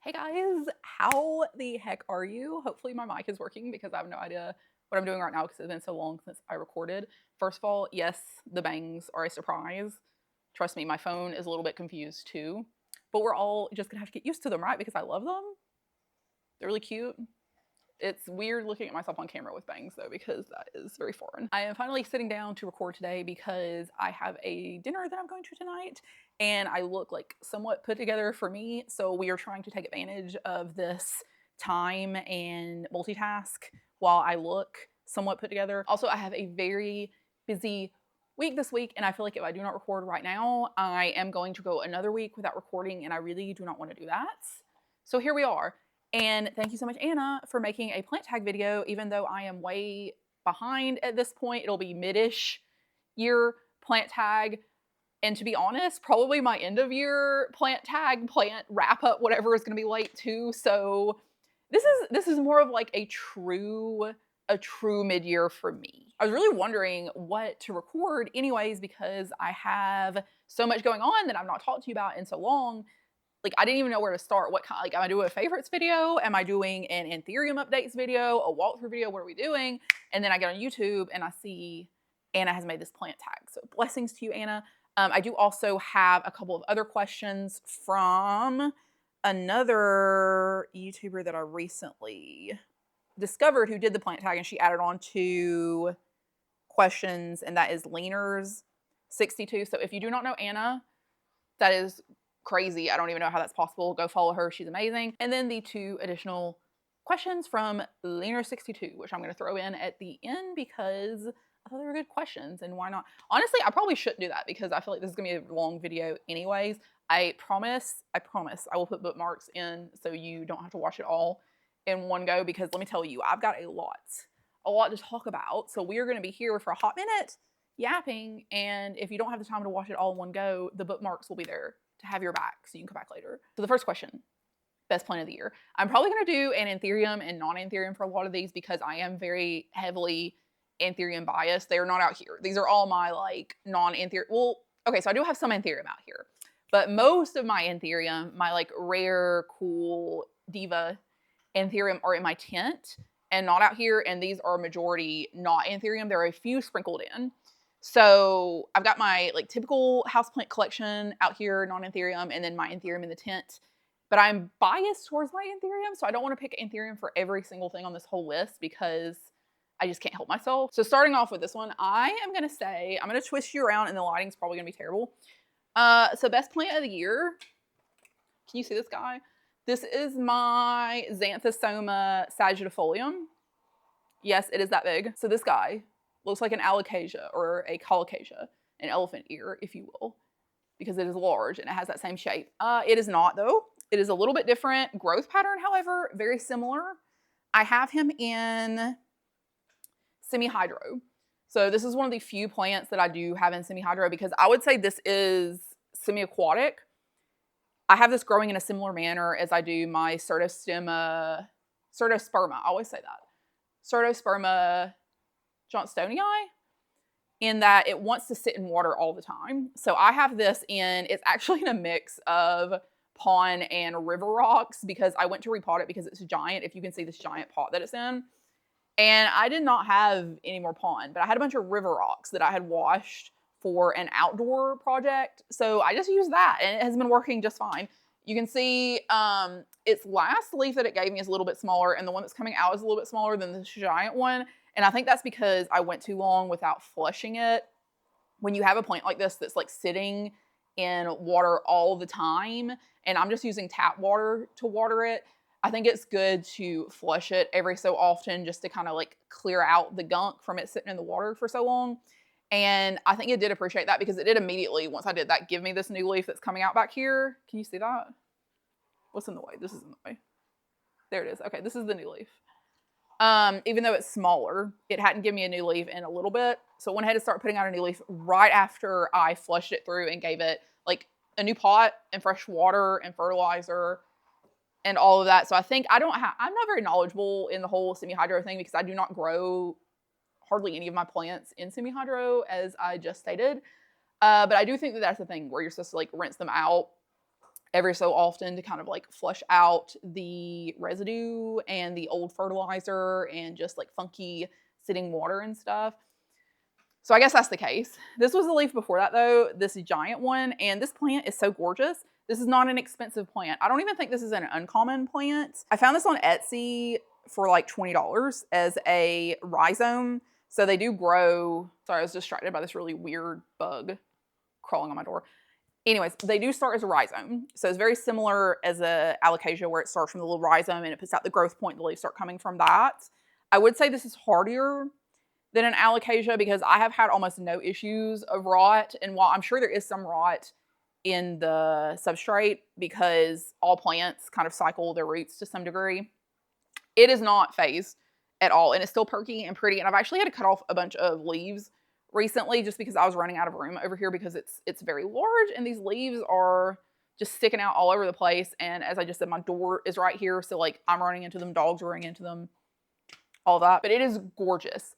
Hey guys, how the heck are you? Hopefully my mic is working because I have no idea what I'm doing right now because it's been so long since I recorded. First of all, yes, the bangs are a surprise. Trust me, my phone is a little bit confused too. But we're all just gonna have to get used to them, right? Because I love them. They're really cute. It's weird looking at myself on camera with bangs though, because that is very foreign. I am finally sitting down to record today because I have a dinner that I'm going to tonight and I look like somewhat put together for me. So we are trying to take advantage of this time and multitask while I look somewhat put together. Also, I have a very busy week this week, and I feel like if I do not record right now, I am going to go another week without recording, and I really do not want to do that. So here we are. And thank you so much, Anna, for making a plant tag video, even though I am way behind at this point. It'll be mid-ish year plant tag. And to be honest, probably my end of year plant tag, plant wrap up, whatever is gonna be late too. So this is more of like a true mid-year for me. I was really wondering what to record anyways, because I have so much going on that I've not talked to you about in so long. Like, I didn't even know where to start. What kind, like, am I doing a favorites video? Am I doing an anthurium updates video, a walkthrough video? What are we doing? And then I get on YouTube and I see Anna has made this plant tag. So blessings to you, Anna. I do also have a couple of other questions from another YouTuber that I recently discovered who did the plant tag, and she added on 2 questions, and that is Leaners62. So if you do not know Anna, that is crazy. I don't even know how that's possible. Go follow her. She's amazing. And then the 2 additional questions from Leaner62, which I'm going to throw in at the end because I thought they were good questions, and why not? Honestly, I probably shouldn't do that because I feel like this is going to be a long video anyways. I promise I will put bookmarks in so you don't have to watch it all in one go, because let me tell you, I've got a lot to talk about. So we are going to be here for a hot minute yapping, and if you don't have the time to watch it all in one go, the bookmarks will be there to have your back so you can come back later. So the first question, best plant of the year. I'm probably going to do an anthurium and non-anthurium for a lot of these because I am very heavily anthurium biased. They are not out here. These are all my like non-anthurium. Well, okay, so I do have some anthurium out here, but most of my anthurium, my like rare, cool diva anthurium, are in my tent and not out here. And these are majority not anthurium. There are a few sprinkled in. So I've got my like typical houseplant collection out here, non-anthurium, and then my anthurium in the tent. But I'm biased towards my anthurium, so I don't want to pick anthurium for every single thing on this whole list because I just can't help myself. So starting off with this one, I am going to say, I'm going to twist you around and the lighting's probably going to be terrible. So best plant of the year. Can you see this guy? This is my Xanthosoma sagittifolium. Yes, it is that big. So this guy looks like an alocasia or a colocasia, an elephant ear, if you will, because it is large and it has that same shape. It is not though. It is a little bit different. Growth pattern, however, very similar. I have him in semi-hydro. So this is one of the few plants that I do have in semi-hydro because I would say this is semi-aquatic. I have this growing in a similar manner as I do my Certosperma, I always say that. Certosperma johnstonii, in that it wants to sit in water all the time. So I have this in, it's actually in a mix of pond and river rocks because I went to repot it because it's giant, if you can see this giant pot that it's in. And I did not have any more pond, but I had a bunch of river rocks that I had washed for an outdoor project. So I just used that and it has been working just fine. You can see its last leaf that it gave me is a little bit smaller, and the one that's coming out is a little bit smaller than this giant one. And I think that's because I went too long without flushing it. When you have a plant like this that's like sitting in water all the time, and I'm just using tap water to water it, I think it's good to flush it every so often just to kind of like clear out the gunk from it sitting in the water for so long. And I think it did appreciate that because it did immediately, once I did that, give me this new leaf that's coming out back here. Can you see that? What's in the way? This is in the way. There it is. Okay, this is the new leaf. Even though it's smaller, it hadn't given me a new leaf in a little bit. So I went ahead and started putting out a new leaf right after I flushed it through and gave it like a new pot and fresh water and fertilizer and all of that. So I think I'm not very knowledgeable in the whole semi-hydro thing because I do not grow hardly any of my plants in semi-hydro, as I just stated. But I do think that that's the thing where you're supposed to like rinse them out every so often to kind of like flush out the residue and the old fertilizer and just like funky sitting water and stuff. So I guess that's the case. This was the leaf before that though, this giant one, and this plant is so gorgeous. This is not an expensive plant. I don't even think this is an uncommon plant. I found this on Etsy for like $20 as a rhizome. So they do grow. Sorry, I was distracted by this really weird bug crawling on my door. Anyways, they do start as a rhizome. So it's very similar as a alocasia where it starts from the little rhizome and it puts out the growth point, the leaves start coming from that. I would say this is hardier than an alocasia because I have had almost no issues of rot. And while I'm sure there is some rot in the substrate because all plants kind of cycle their roots to some degree, it is not phased at all. And it's still perky and pretty. And I've actually had to cut off a bunch of leaves recently just because I was running out of room over here because it's very large and these leaves are just sticking out all over the place. And as I just said, my door is right here. So like I'm running into them, dogs are running into them, all that. But it is gorgeous.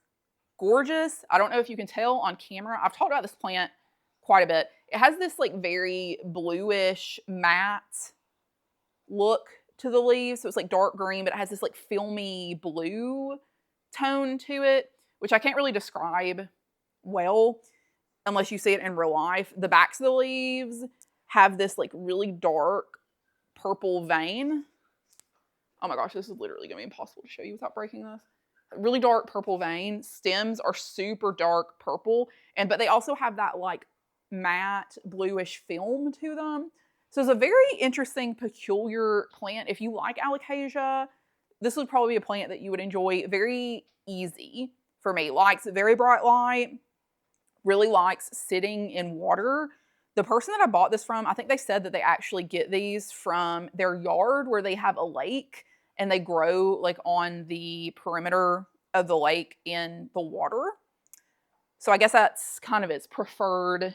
Gorgeous. I don't know if you can tell on camera. I've talked about this plant quite a bit. It has this like very bluish matte look to the leaves. So it's like dark green, but it has this like filmy blue tone to it, which I can't really describe well unless you see it in real life. The backs of the leaves have this like really dark purple vein. Oh my gosh, this is literally gonna be impossible to show you without breaking this. Really dark purple vein. Stems are super dark purple, but they also have that like matte bluish film to them. So it's a very interesting, peculiar plant. If you like alocasia, this would probably be a plant that you would enjoy. Very easy for me. Likes very bright light, really likes sitting in water. The person that I bought this from, I think they said that they actually get these from their yard where they have a lake and they grow like on the perimeter of the lake in the water. So I guess that's kind of its preferred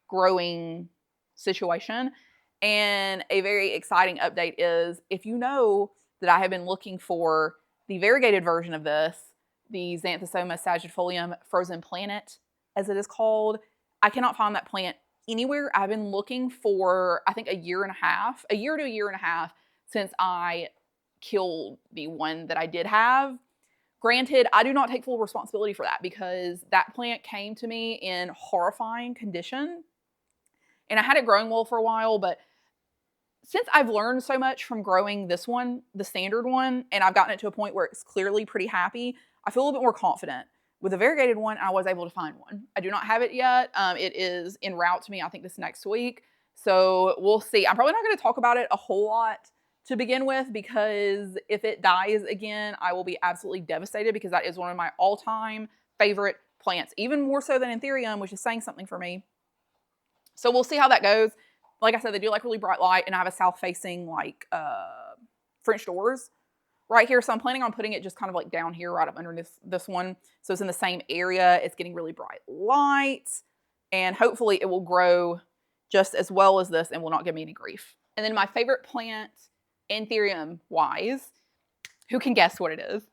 growing situation. And a very exciting update is if you know that I have been looking for the variegated version of this, the Xanthosoma sagittifolium frozen planet, as it is called, I cannot find that plant anywhere. I've been looking for, I think, a year to a year and a half since I killed the one that I did have. Granted, I do not take full responsibility for that because that plant came to me in horrifying condition. And I had it growing well for a while, but since I've learned so much from growing this one, the standard one, and I've gotten it to a point where it's clearly pretty happy, I feel a little bit more confident. With a variegated one, I was able to find one. I do not have it yet. It is en route to me, I think, this next week. So we'll see. I'm probably not going to talk about it a whole lot to begin with because if it dies again, I will be absolutely devastated because that is one of my all-time favorite plants, even more so than anthurium, which is saying something for me. So we'll see how that goes. Like I said, they do like really bright light, and I have a south-facing like French doors right here. So I'm planning on putting it just kind of like down here, right up under this one. So it's in the same area. It's getting really bright light, and hopefully it will grow just as well as this and will not give me any grief. And then my favorite plant, anthurium-wise, who can guess what it is?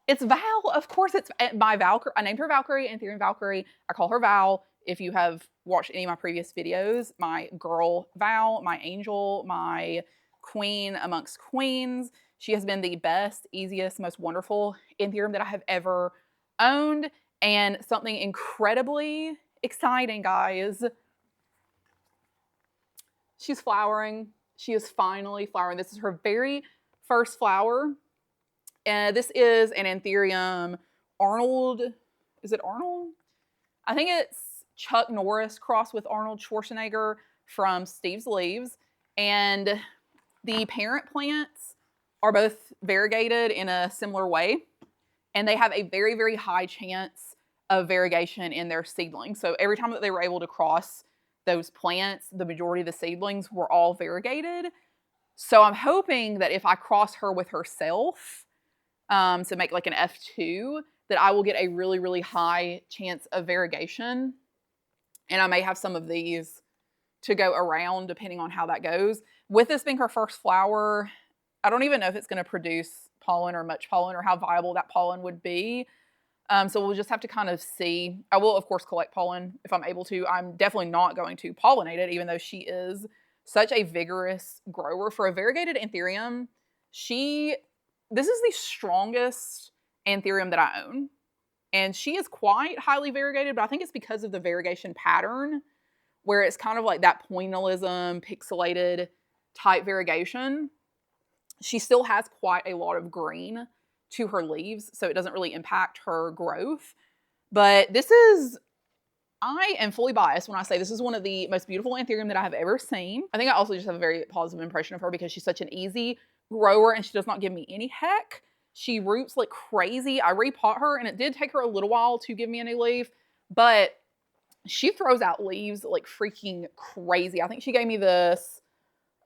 It's Val. Of course, it's my Valkyrie. I named her Valkyrie, Anthurium Valkyrie. I call her Val. If you have watched any of my previous videos, my girl Val, my angel, my queen amongst queens. She has been the best, easiest, most wonderful anthurium that I have ever owned. And something incredibly exciting, guys. She's flowering. She is finally flowering. This is her very first flower. And this is an anthurium Arnold. Is it Arnold? I think it's Chuck Norris crossed with Arnold Schwarzenegger from Steve's Leaves. And the parent plants are both variegated in a similar way. And they have a very, very high chance of variegation in their seedlings. So every time that they were able to cross those plants, the majority of the seedlings were all variegated. So I'm hoping that if I cross her with herself to make like an F2, that I will get a really, really high chance of variegation. And I may have some of these to go around depending on how that goes. With this being her first flower, I don't even know if it's going to produce pollen or much pollen or how viable that pollen would be. So we'll just have to kind of see. I will, of course, collect pollen if I'm able to. I'm definitely not going to pollinate it, even though she is such a vigorous grower. For a variegated anthurium, this is the strongest anthurium that I own. And she is quite highly variegated, but I think it's because of the variegation pattern, where it's kind of like that pointillism, pixelated type variegation. She still has quite a lot of green to her leaves, so it doesn't really impact her growth. But I am fully biased when I say this is one of the most beautiful anthurium that I have ever seen. I think I also just have a very positive impression of her because she's such an easy grower and she does not give me any heck. She roots like crazy. I repot her and it did take her a little while to give me a new leaf, but she throws out leaves like freaking crazy. I think she gave me this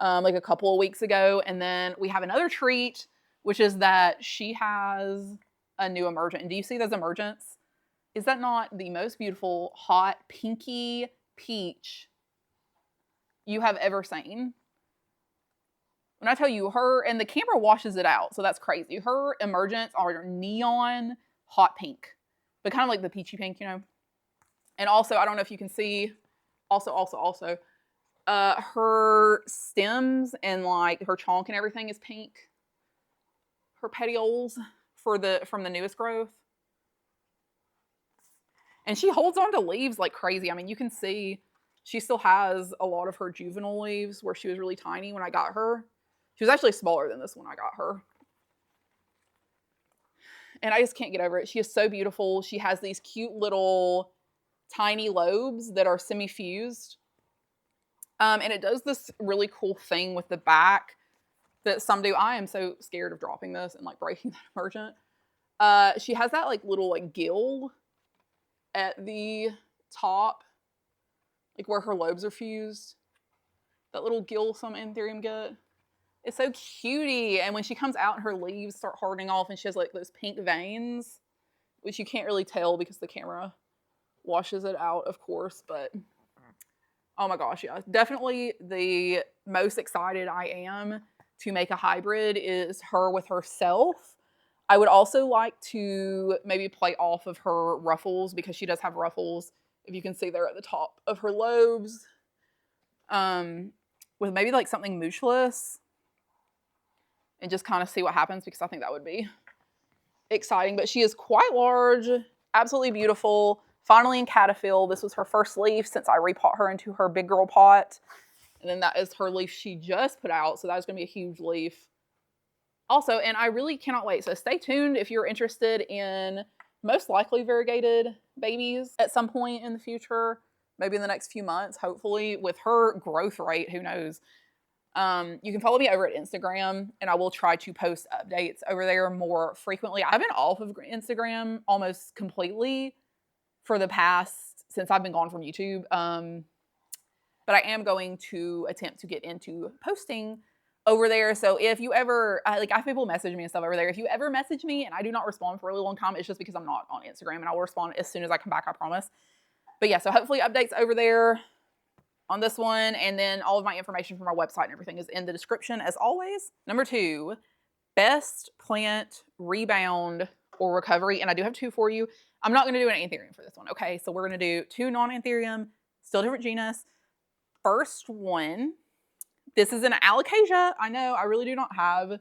like a couple of weeks ago. And then we have another treat, which is that she has a new emergent. And do you see those emergents? Is that not the most beautiful, hot, pinky peach you have ever seen? When I tell you, and the camera washes it out, so that's crazy. Her emergents are neon hot pink, but kind of like the peachy pink, you know? And also, I don't know if you can see, her stems and like her chonk and everything is pink. Her petioles from the newest growth. And she holds on to leaves like crazy. I mean, you can see she still has a lot of her juvenile leaves where she was really tiny when I got her. She was actually smaller than this when I got her. And I just can't get over it. She is so beautiful. She has these cute little tiny lobes that are semi-fused. And it does this really cool thing with the back that some do. I am so scared of dropping this and like breaking that emergent. She has that like little like gill at the top, like where her lobes are fused. That little gill some anthurium get. It's so cutie. And when she comes out and her leaves start hardening off and she has like those pink veins, which you can't really tell because the camera washes it out, of course, but oh my gosh, yeah. Definitely the most excited I am to make a hybrid is her with herself. I would also like to maybe play off of her ruffles because she does have ruffles, if you can see there at the top of her lobes, with maybe like something moochless and just kind of see what happens because I think that would be exciting. But she is quite large, absolutely beautiful, finally in cattaphil. This was her first leaf since I repot her into her big girl pot. And then that is her leaf she just put out, so that was going to be a huge leaf. Also, and I really cannot wait. So stay tuned if you're interested in most likely variegated babies at some point in the future, maybe in the next few months, hopefully. With her growth rate, who knows? You can follow me over at Instagram, and I will try to post updates over there more frequently. I've been off of Instagram almost completely for the past, since I've been gone from YouTube. But I am going to attempt to get into posting over there. So if you ever, I have people message me and stuff over there. If you ever message me and I do not respond for a really long time, it's just because I'm not on Instagram, and I will respond as soon as I come back, I promise. But yeah, so hopefully updates over there on this one. And then all of my information from my website and everything is in the description as always. Number 2, best plant rebound or recovery. And I do have 2 for you. I'm not going to do an anthurium for this one. Okay, so we're going to do 2 non-anthurium, still different genus. First one, this is an alocasia. I know I really do not have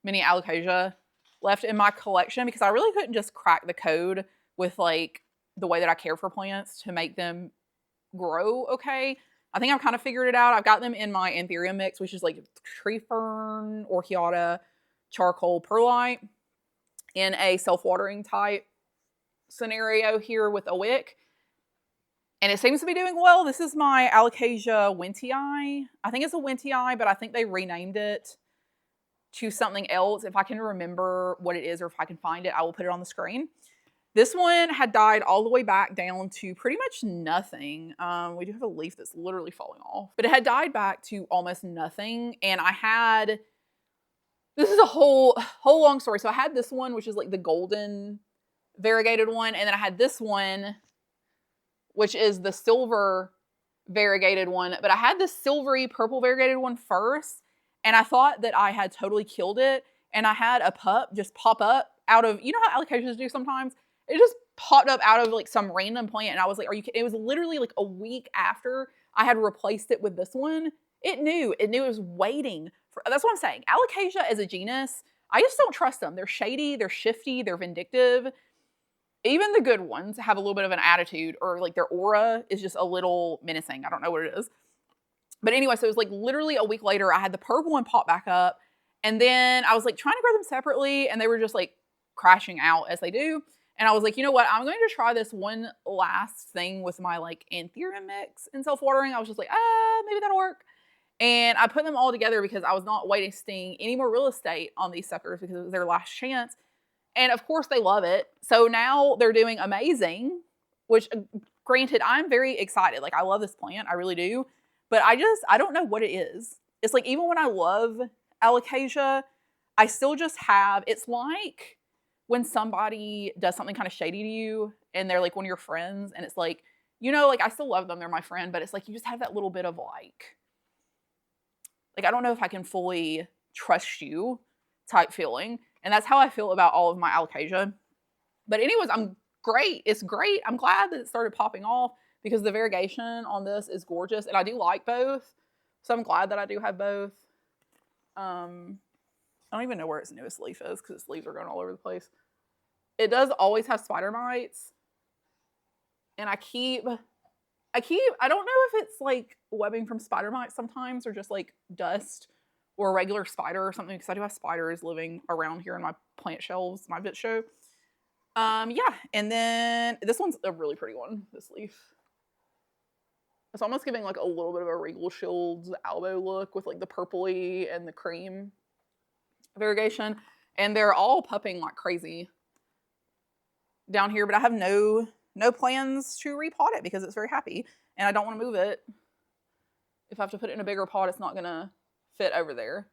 many alocasia left in my collection because I really couldn't just crack the code with like the way that I care for plants to make them grow okay. I think I've kind of figured it out. I've got them in my anthurium mix, which is like tree fern, orchiata, charcoal, perlite, in a self-watering type scenario here with a wick. And it seems to be doing well. This is my Alocasia Wintii. I think it's a Wintii, but I think they renamed it to something else. If I can remember what it is or if I can find it, I will put it on the screen. This one had died all the way back down to pretty much nothing. We do have a leaf that's literally falling off. But it had died back to almost nothing. And this is a whole long story. So I had this one, which is like the golden variegated one. And then I had this one, which is the silver variegated one. But I had this silvery purple variegated one first, and I thought that I had totally killed it. And I had a pup just pop up out of, you know how alocasias do sometimes? It just popped up out of like some random plant, and I was like, are you kidding? It was literally like a week after I had replaced it with this one, It knew it was waiting for, that's what I'm saying. Alocasia as a genus, I just don't trust them. They're shady, they're shifty, they're vindictive. Even the good ones have a little bit of an attitude, or like their aura is just a little menacing. I don't know what it is. But anyway, so it was like literally a week later, I had the purple one pop back up. And then I was like trying to grow them separately, and they were just like crashing out as they do. And I was like, you know what? I'm going to try this one last thing with my like anthurium mix and self-watering. I was just like, maybe that'll work. And I put them all together because I was not wasting any more real estate on these suckers because it was their last chance. And of course they love it. So now they're doing amazing, which granted, I'm very excited. Like I love this plant, I really do. But I don't know what it is. It's like, even when I love alocasia, I still just have, it's like when somebody does something kind of shady to you and they're like one of your friends, and it's like, you know, like I still love them, they're my friend, but it's like you just have that little bit of like I don't know if I can fully trust you type feeling. And that's how I feel about all of my alocasia. But anyways, I'm great. It's great. I'm glad that it started popping off because the variegation on this is gorgeous. And I do like both. So I'm glad that I do have both. I don't even know where its newest leaf is because its leaves are going all over the place. It does always have spider mites. And I don't know if it's like webbing from spider mites sometimes or just like dust or a regular spider or something, because I do have spiders living around here in my plant shelves, my bit show. Yeah, and then this one's a really pretty one, this leaf. It's almost giving like a little bit of a Regal Shields Albo look with like the purpley and the cream variegation. And they're all pupping like crazy down here, but I have no plans to repot it because it's very happy and I don't want to move it. If I have to put it in a bigger pot, it's not going to fit over there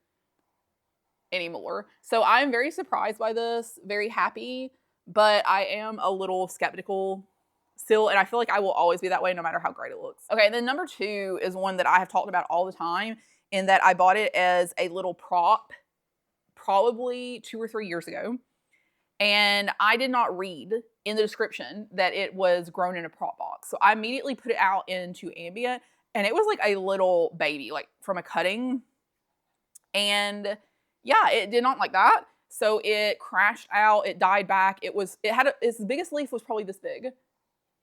anymore. So I'm very surprised by this, very happy, but I am a little skeptical still, and I feel like I will always be that way no matter how great it looks. Okay, and then number 2 is one that I have talked about all the time, in that I bought it as a little prop probably 2 or 3 years ago. And I did not read in the description that it was grown in a prop box. So I immediately put it out into ambient, and it was like a little baby, like from a cutting. And yeah, it did not like that. So it crashed out, it died back. Its biggest leaf was probably this big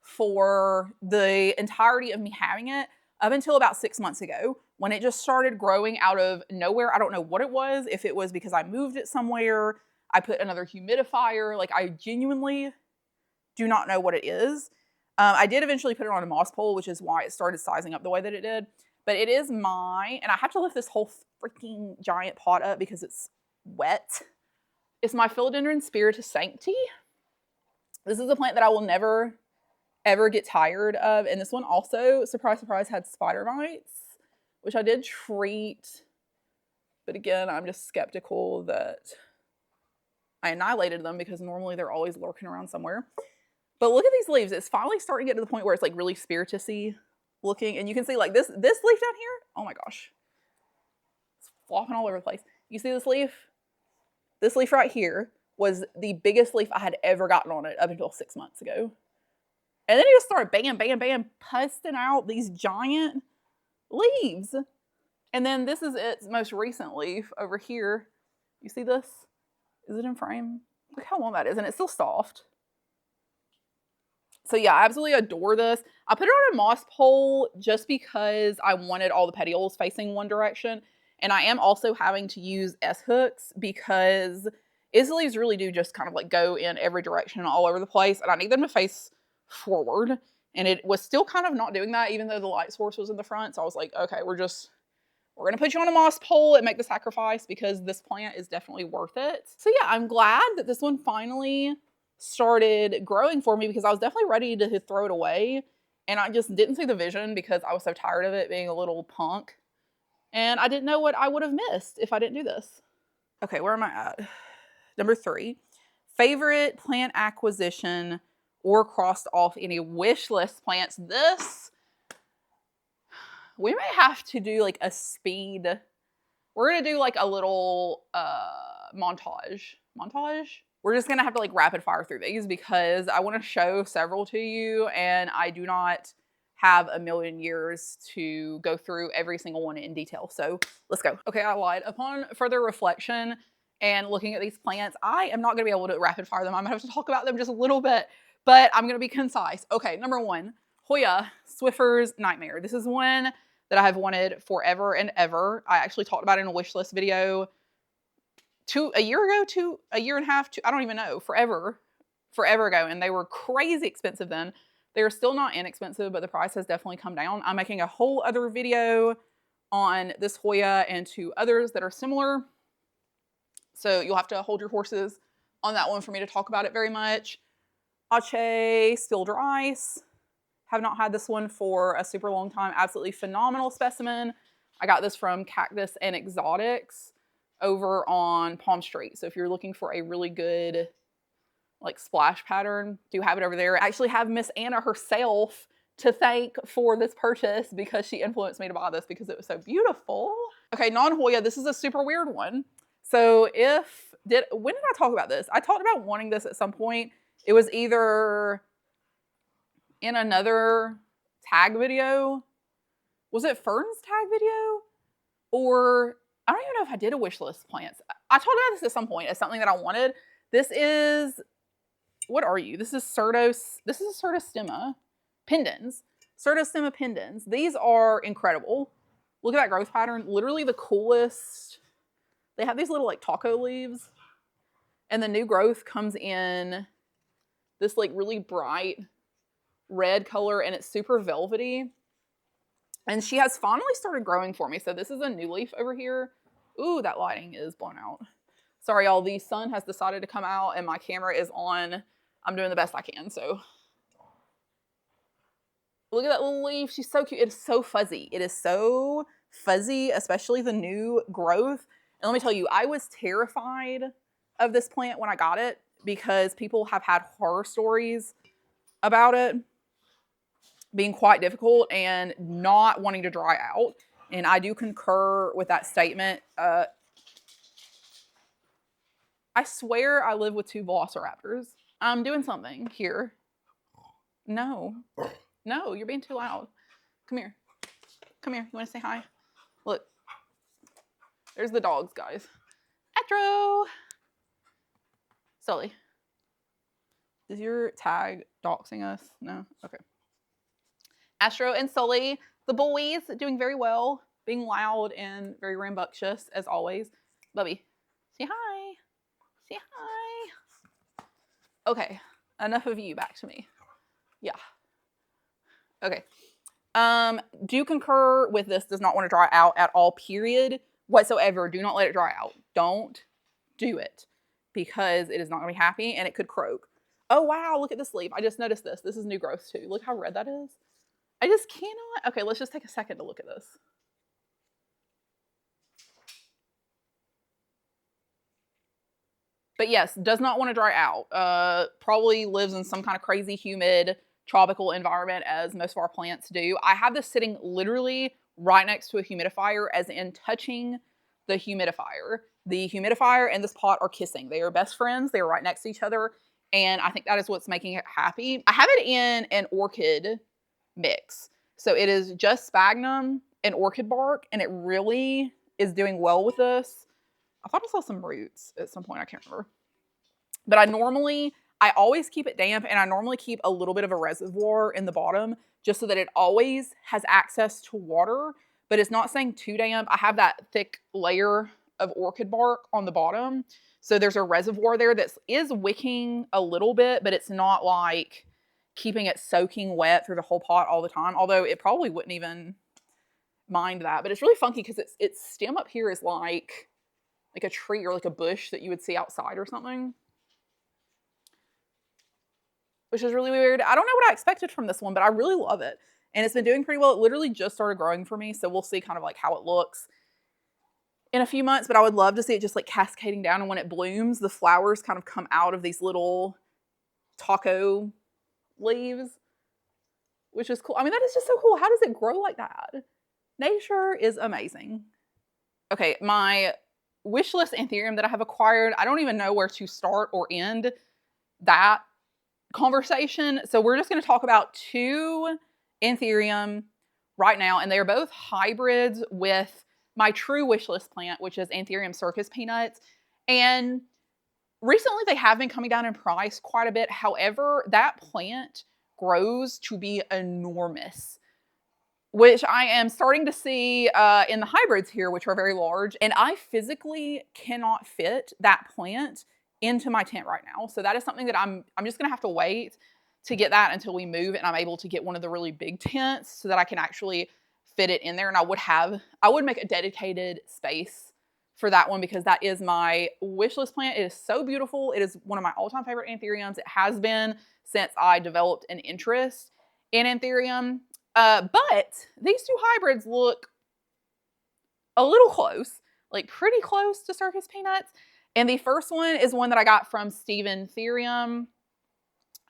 for the entirety of me having it up until about 6 months ago, when it just started growing out of nowhere. I don't know what it was, if it was because I moved it somewhere, I put another humidifier, like I genuinely do not know what it is. I did eventually put it on a moss pole, which is why it started sizing up the way that it did. But it is and I have to lift this whole freaking giant pot up because it's wet. It's my Philodendron Spiritus Sancti. This is a plant that I will never, ever get tired of. And this one also, surprise, surprise, had spider mites, which I did treat. But again, I'm just skeptical that I annihilated them because normally they're always lurking around somewhere. But look at these leaves. It's finally starting to get to the point where it's like really spiritus-y looking. And you can see like this leaf down here. Oh my gosh. It's flopping all over the place. You see this leaf? This leaf right here was the biggest leaf I had ever gotten on it up until 6 months ago. And then it just started bam, bam, bam, pusting out these giant leaves. And then this is its most recent leaf over here. You see this? Is it in frame? Look how long that is, and it's still soft. So yeah, I absolutely adore this. I put it on a moss pole just because I wanted all the petioles facing one direction. And I am also having to use S-hooks because its leaves really do just kind of like go in every direction all over the place. And I need them to face forward. And it was still kind of not doing that, even though the light source was in the front. So I was like, okay, we're going to put you on a moss pole and make the sacrifice because this plant is definitely worth it. So yeah, I'm glad that this one finally started growing for me because I was definitely ready to throw it away. And I just didn't see the vision because I was so tired of it being a little punk. And I didn't know what I would have missed if I didn't do this. Okay, where am I at? Number 3, favorite plant acquisition or crossed off any wish list plants. This, we may have to do like a speed. We're going to do like a little montage. We're just going to have to like rapid fire through these because I want to show several to you and I do not have a million years to go through every single one in detail. So let's go. Okay, I lied. Upon further reflection and looking at these plants, I am not going to be able to rapid fire them. I'm going to have to talk about them just a little bit, but I'm going to be concise. Okay, number one, Hoya, Swiffer's Nightmare. This is one that I have wanted forever and ever. I actually talked about it in a wish list video a year ago, a year and a half, I don't even know, forever ago. And they were crazy expensive then. They are still not inexpensive, but the price has definitely come down. I'm making a whole other video on this Hoya and 2 others that are similar. So you'll have to hold your horses on that one for me to talk about it very much. Ache, Silver Ice. Have not had this one for a super long time. Absolutely phenomenal specimen. I got this from Cactus and Exotics over on PalmStreet. So if you're looking for a really good like splash pattern, do have it over there. I actually have Miss Anna herself to thank for this purchase because she influenced me to buy this because it was so beautiful. Okay, non-Hoya, this is a super weird one. So when did I talk about this? I talked about wanting this at some point. It was either in another tag video. Was it Fern's tag video? Or I don't even know if I did a wish list plants. I talked about this at some point as something that I wanted. This is, what are you? This is Certostemma pendens. Certostemma pendens. These are incredible. Look at that growth pattern. Literally the coolest. They have these little like taco leaves. And the new growth comes in this like really bright red color and it's super velvety. And she has finally started growing for me. So this is a new leaf over here. Ooh, that lighting is blown out. Sorry, y'all. The sun has decided to come out and my camera is on. I'm doing the best I can, so. Look at that little leaf. She's so cute. It is so fuzzy. It is so fuzzy, especially the new growth. And let me tell you, I was terrified of this plant when I got it because people have had horror stories about it being quite difficult and not wanting to dry out. And I do concur with that statement. I swear I live with 2 velociraptors. I'm doing something here. No, you're being too loud. Come here. Come here. You want to say hi? Look. There's the dogs, guys. Astro. Sully. Is your tag doxing us? No? Okay. Astro and Sully, the boys, doing very well, being loud and very rambunctious as always. Bubby, say hi. Say hi. Okay, enough of you, back to me. Yeah. Okay. Do concur with this, does not want to dry out at all, period, whatsoever. Do not let it dry out. Don't do it because it is not going to be happy and it could croak. Oh, wow, look at this leaf. I just noticed this. This is new growth too. Look how red that is. I just cannot. Okay, let's just take a second to look at this. But yes, does not want to dry out. Probably lives in some kind of crazy humid tropical environment as most of our plants do. I have this sitting literally right next to a humidifier, as in touching the humidifier. The humidifier and this pot are kissing. They are best friends. They are right next to each other. And I think that is what's making it happy. I have it in an orchid mix. So it is just sphagnum and orchid bark, and it really is doing well with this. I thought I saw some roots at some point. I can't remember. But I always keep it damp, and I normally keep a little bit of a reservoir in the bottom just so that it always has access to water, but it's not staying too damp. I have that thick layer of orchid bark on the bottom. So there's a reservoir there that is wicking a little bit, but it's not like keeping it soaking wet through the whole pot all the time. Although it probably wouldn't even mind that. But it's really funky because its stem up here is like a tree or like a bush that you would see outside or something. Which is really weird. I don't know what I expected from this one, but I really love it. And it's been doing pretty well. It literally just started growing for me. So we'll see kind of like how it looks in a few months, but I would love to see it just like cascading down. And when it blooms, the flowers kind of come out of these little taco leaves, which is cool. I mean, that is just so cool. How does it grow like that? Nature is amazing. Okay, my wish list anthurium that I have acquired, I don't even know where to start or end that conversation. So we're just going to talk about 2 anthurium right now, and they are both hybrids with my true wish list plant, which is anthurium circus peanuts. And recently they have been coming down in price quite a bit. However, that plant grows to be enormous, which I am starting to see in the hybrids here, which are very large. And I physically cannot fit that plant into my tent right now. So that is something that I'm just gonna have to wait to get that until we move and I'm able to get one of the really big tents so that I can actually fit it in there. And I would make a dedicated space for that one because that is my wish list plant. It is so beautiful. It is one of my all-time favorite anthuriums. It has been since I developed an interest in anthurium. But these two hybrids look a little close, like pretty close to circus peanuts. And the first one is one that I got from Stephen Therium.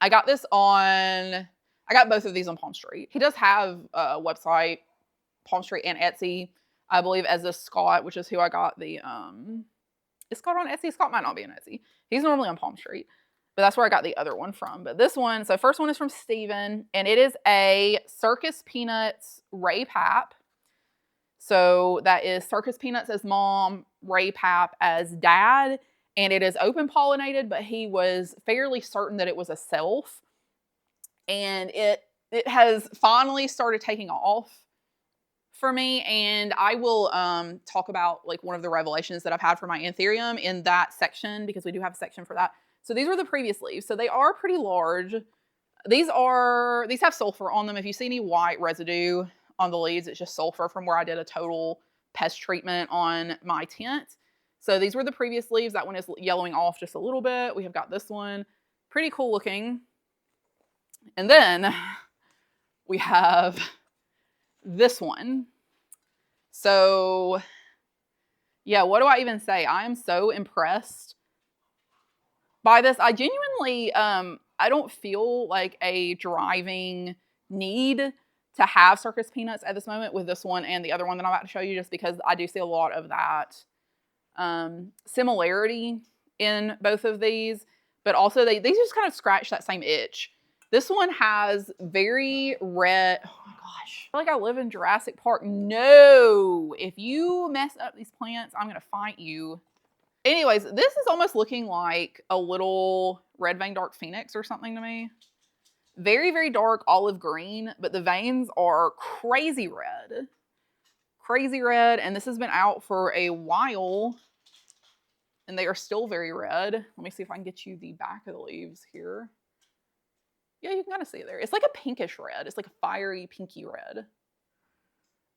I got both of these on PalmStreet. He does have a website, PalmStreet and Etsy, I believe, as a Scott, which is who I got the, is Scott on Etsy? Scott might not be on Etsy. He's normally on PalmStreet, but that's where I got the other one from. But this one, so first one is from Steven, and it is a Circus Peanuts Ray Pap. So that is Circus Peanuts as mom, Ray Pap as dad, and it is open pollinated, but he was fairly certain that it was a self. And it has finally started taking off for me, and I will talk about like one of the revelations that I've had for my anthurium in that section because we do have a section for that. So these are the previous leaves. So they are pretty large. These have sulfur on them. If you see any white residue on the leaves, it's just sulfur from where I did a total pest treatment on my tent. So these were the previous leaves. That one is yellowing off just a little bit. We have got this one, pretty cool looking. And then we have this one. So yeah, what do I even say? I am so impressed by this. I genuinely, I don't feel like a driving need to have circus peanuts at this moment with this one and the other one that I'm about to show you, just because I do see a lot of that similarity in both of these, but also they just kind of scratch that same itch. This one has very red, oh my gosh, I feel like I live in Jurassic Park. No, if you mess up these plants, I'm gonna fight you. Anyways, this is almost looking like a little red vein dark phoenix or something to me. Very, very dark olive green, but the veins are crazy red. Crazy red, and this has been out for a while, and they are still very red. Let me see if I can get you the back of the leaves here. Yeah, you can kind of see it there. It's like a pinkish red. It's like a fiery pinky red.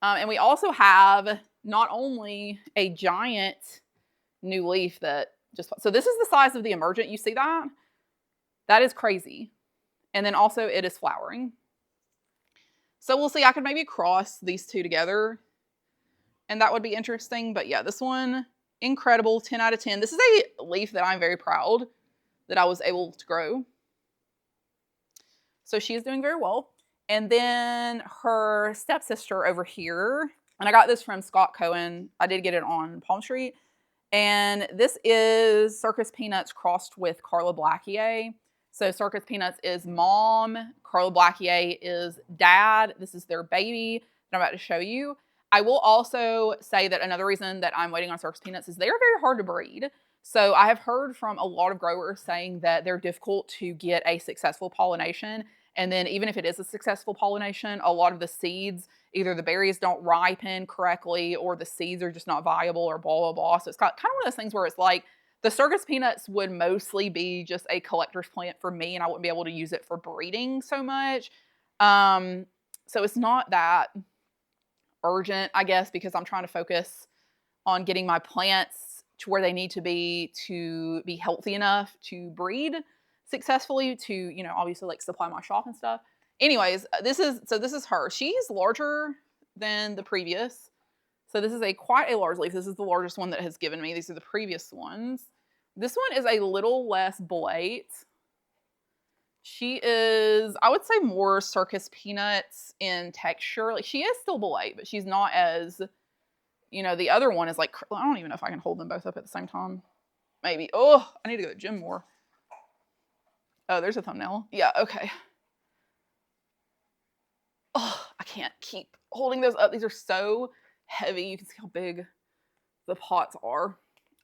And we also have not only a giant new leaf that just, so this is the size of the emergent. You see that? That is crazy. And then also it is flowering. So we'll see. I could maybe cross these two together and that would be interesting. But yeah, this one, incredible, 10 out of 10. This is a leaf that I'm very proud that I was able to grow. So she is doing very well. And then her stepsister over here, and I got this from Scott Cohen. I did get it on PalmStreet. And this is Circus Peanuts crossed with Carla Blackier. So Circus Peanuts is mom, Carla Blackier is dad. This is their baby that I'm about to show you. I will also say that another reason that I'm waiting on Circus Peanuts is they are very hard to breed. So I have heard from a lot of growers saying that they're difficult to get a successful pollination. And then even if it is a successful pollination, a lot of the seeds, either the berries don't ripen correctly or the seeds are just not viable or blah, blah, blah. So it's kind of one of those things where it's like the Circus Peanuts would mostly be just a collector's plant for me and I wouldn't be able to use it for breeding so much. So it's not that urgent, I guess, because I'm trying to focus on getting my plants to where they need to be healthy enough to breed successfully to, you know, obviously like supply my shop and stuff. Anyways, this is her. She's larger than the previous. So this is quite a large leaf. This is the largest one that has given me. These are the previous ones. This one is a little less bolate. She is, I would say, more Circus Peanuts in texture. Like she is still bolate, but she's not as, you know, the other one is like, I don't even know if I can hold them both up at the same time. Maybe. Oh, I need to go to the gym more. Oh, there's a thumbnail. Yeah, okay. Oh, I can't keep holding those up. These are so heavy. You can see how big the pots are.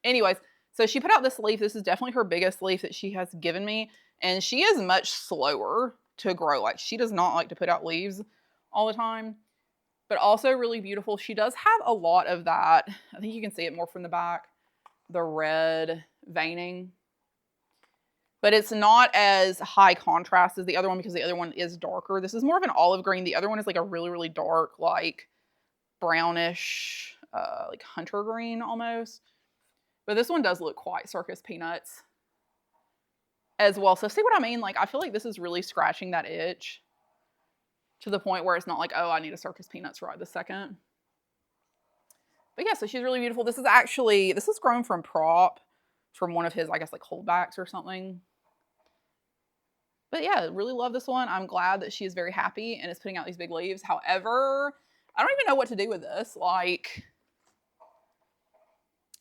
Anyways, so she put out this leaf. This is definitely her biggest leaf that she has given me. And she is much slower to grow. Like, she does not like to put out leaves all the time. But also really beautiful. She does have a lot of that. I think you can see it more from the back. The red veining. But it's not as high contrast as the other one because the other one is darker. This is more of an olive green. The other one is like a really, really dark, like brownish, like hunter green almost. But this one does look quite circus peanuts as well. So see what I mean? Like, I feel like this is really scratching that itch to the point where it's not like, oh, I need a circus peanuts right this second. But yeah, so she's really beautiful. This is grown from prop, from one of his, I guess, like holdbacks or something. But yeah, really love this one. I'm glad that she is very happy and is putting out these big leaves. However, I don't even know what to do with this. Like,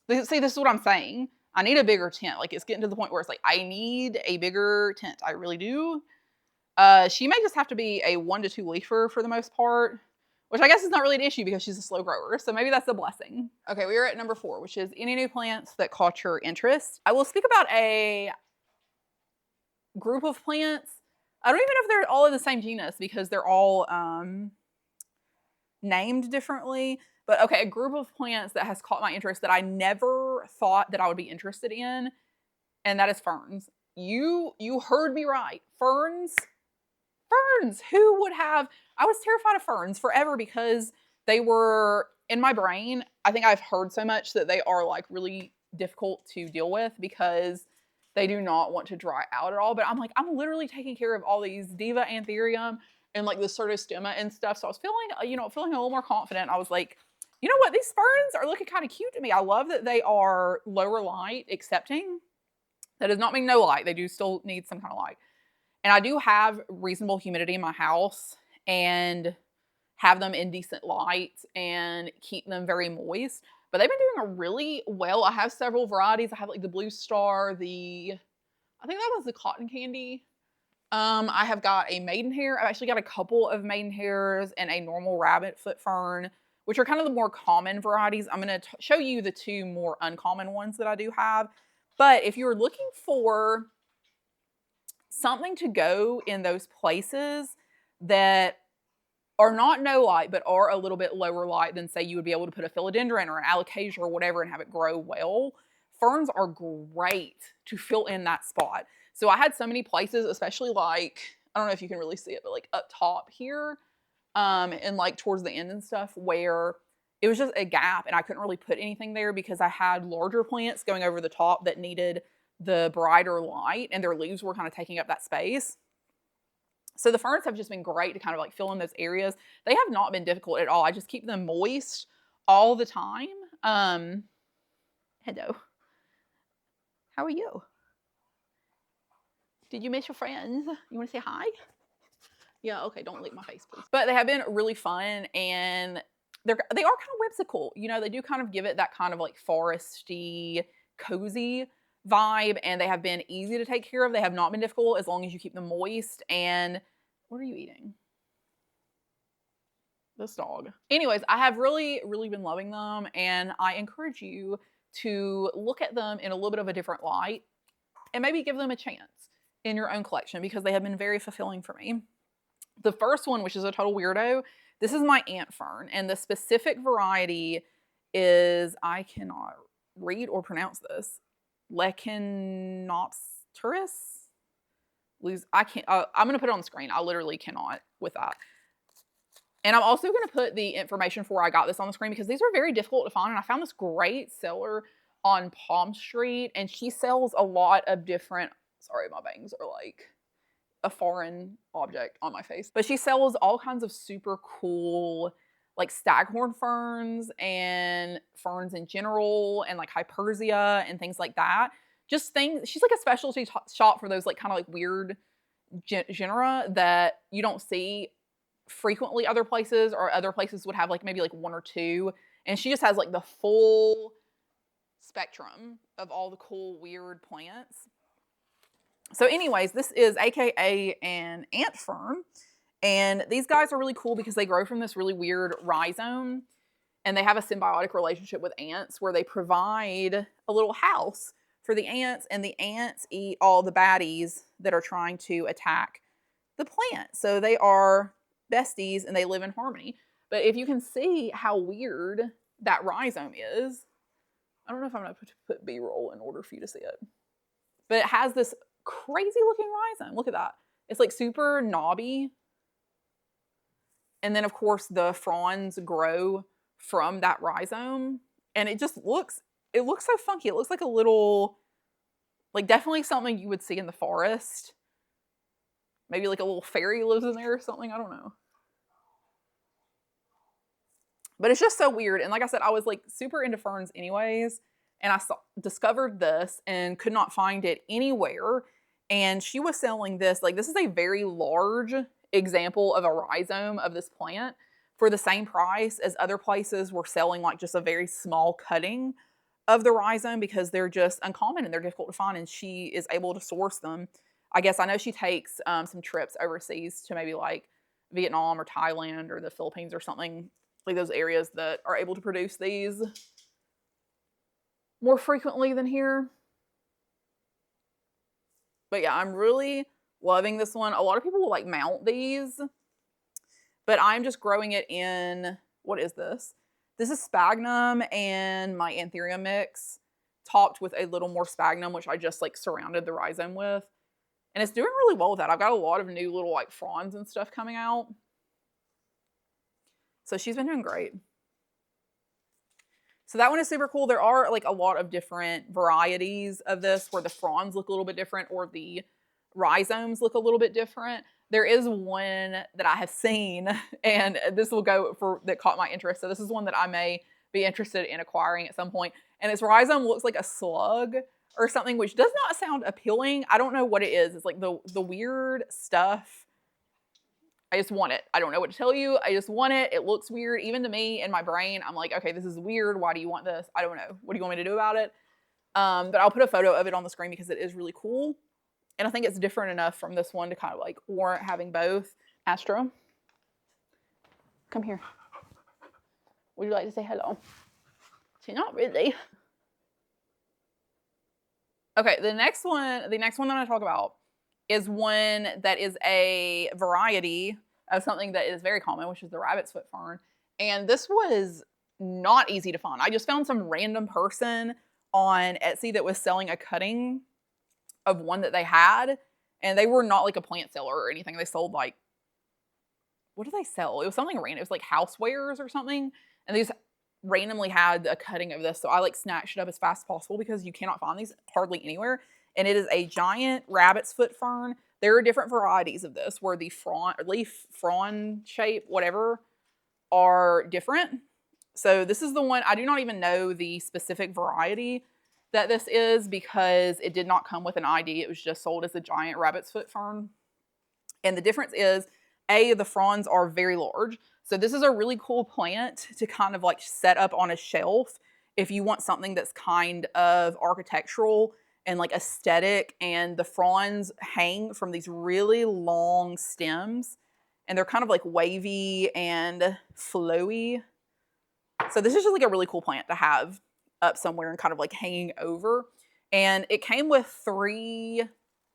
see, this is what I'm saying. I need a bigger tent. Like, it's getting to the point where it's like, I need a bigger tent. I really do. She may just have to be a 1 to 2 leafer for the most part, which I guess is not really an issue because she's a slow grower. So maybe that's a blessing. Okay, we are at number 4, which is any new plants that caught your interest. I will speak about a group of plants. I don't even know if they're all in the same genus because they're all named differently. But okay, a group of plants that has caught my interest that I never thought that I would be interested in, and that is ferns. You heard me right. Ferns. Who would have? I was terrified of ferns forever because they were in my brain. I think I've heard so much that they are like really difficult to deal with because they do not want to dry out at all. But I'm like, I'm literally taking care of all these diva anthurium and like the certostemma and stuff. So I was feeling a little more confident. I was like, you know what? These ferns are looking kind of cute to me. I love that they are lower light accepting. That does not mean no light. They do still need some kind of light. And I do have reasonable humidity in my house and have them in decent light and keep them very moist. But they've been doing really well. I have several varieties. I have like the Blue Star, I think that was the cotton candy. I have got a maidenhair. I've actually got a couple of maidenhairs and a normal rabbit foot fern, which are kind of the more common varieties. I'm going to show you the 2 more uncommon ones that I do have. But if you're looking for something to go in those places that are not no light, but are a little bit lower light than, say, you would be able to put a philodendron or an alocasia or whatever and have it grow well, ferns are great to fill in that spot. So I had so many places, especially like, I don't know if you can really see it, but like up top here, and like towards the end and stuff, where it was just a gap and I couldn't really put anything there because I had larger plants going over the top that needed the brighter light and their leaves were kind of taking up that space. So the ferns have just been great to kind of like fill in those areas. They have not been difficult at all. I just keep them moist all the time. Hello. How are you? Did you miss your friends? You want to say hi? Yeah, okay, don't lick my face, please. But they have been really fun and they are kind of whimsical. You know, they do kind of give it that kind of like foresty, cozy vibe, and they have been easy to take care of. They have not been difficult as long as you keep them moist. And what are you eating? This dog. Anyways, I have really, really been loving them, and I encourage you to look at them in a little bit of a different light and maybe give them a chance in your own collection because they have been very fulfilling for me. The first one, which is a total weirdo, this is my ant fern, and the specific variety is, I cannot read or pronounce this, Lechinopterus. I can't. I'm going to put it on the screen. I literally cannot with that. And I'm also going to put the information for where I got this on the screen because these are very difficult to find. And I found this great seller on PalmStreet, and she sells a lot of different. Sorry, my bangs are like a foreign object on my face. But she sells all kinds of super cool like staghorn ferns and ferns in general and like hypersia and things like that. Just things, she's like a specialty shop for those like kind of like weird genera that you don't see frequently other places, or other places would have like maybe like 1 or 2. And she just has like the full spectrum of all the cool weird plants. So anyways, this is AKA an ant fern. And these guys are really cool because they grow from this really weird rhizome, and they have a symbiotic relationship with ants where they provide a little house for the ants, and the ants eat all the baddies that are trying to attack the plant. So they are besties and they live in harmony. But if you can see how weird that rhizome is, I don't know if I'm going to put B-roll in order for you to see it. But it has this crazy looking rhizome. Look at that. It's like super knobby. And then, of course, the fronds grow from that rhizome. And it just looks, it looks so funky. It looks like a little, like definitely something you would see in the forest. Maybe like a little fairy lives in there or something. I don't know. But it's just so weird. And like I said, I was like super into ferns anyways. And I discovered this and could not find it anywhere. And she was selling this. Like, this is a very large example of a rhizome of this plant for the same price as other places were selling like just a very small cutting of the rhizome because they're just uncommon and they're difficult to find. And she is able to source them. I guess I know she takes some trips overseas to maybe like Vietnam or Thailand or the Philippines or something, like those areas that are able to produce these more frequently than here. But yeah, I'm really loving this one. A lot of people will like mount these, but I'm just growing it in, what is this? This is sphagnum and my anthurium mix topped with a little more sphagnum, which I just like surrounded the rhizome with. And it's doing really well with that. I've got a lot of new little like fronds and stuff coming out. So she's been doing great. So that one is super cool. There are like a lot of different varieties of this where the fronds look a little bit different or the rhizomes look a little bit different. There is one that I have seen, and this will go for, that caught my interest. So this is one that I may be interested in acquiring at some point. And its rhizome looks like a slug or something, which does not sound appealing. I don't know what it is. It's like the weird stuff. I just want it. I don't know what to tell you. I just want it. It looks weird. Even to me in my brain, I'm like, okay, this is weird. Why do you want this? I don't know. What do you want me to do about it? But I'll put a photo of it on the screen because it is really cool. And I think it's different enough from this one to kind of like warrant having both. Astro, come here. Would you like to say hello? She's not really. Okay, the next one that I'm going to talk about is one that is a variety of something that is very common, which is the rabbit's foot fern. And this was not easy to find. I just found some random person on Etsy that was selling a cutting of one that they had, and they were not like a plant seller or anything. They sold like, what did they sell? It was something random. It was like housewares or something, and they just randomly had a cutting of this. So I like snatched it up as fast as possible because you cannot find these hardly anywhere. And it is a giant rabbit's foot fern. There are different varieties of this where the frond, leaf frond shape, whatever, are different. So this is the one, I do not even know the specific variety that this is because it did not come with an ID. It was just sold as a giant rabbit's foot fern. And the difference is, A, the fronds are very large. So this is a really cool plant to kind of like set up on a shelf if you want something that's kind of architectural and like aesthetic. And the fronds hang from these really long stems and they're kind of like wavy and flowy. So this is just like a really cool plant to have up somewhere and kind of like hanging over. And it came with 3,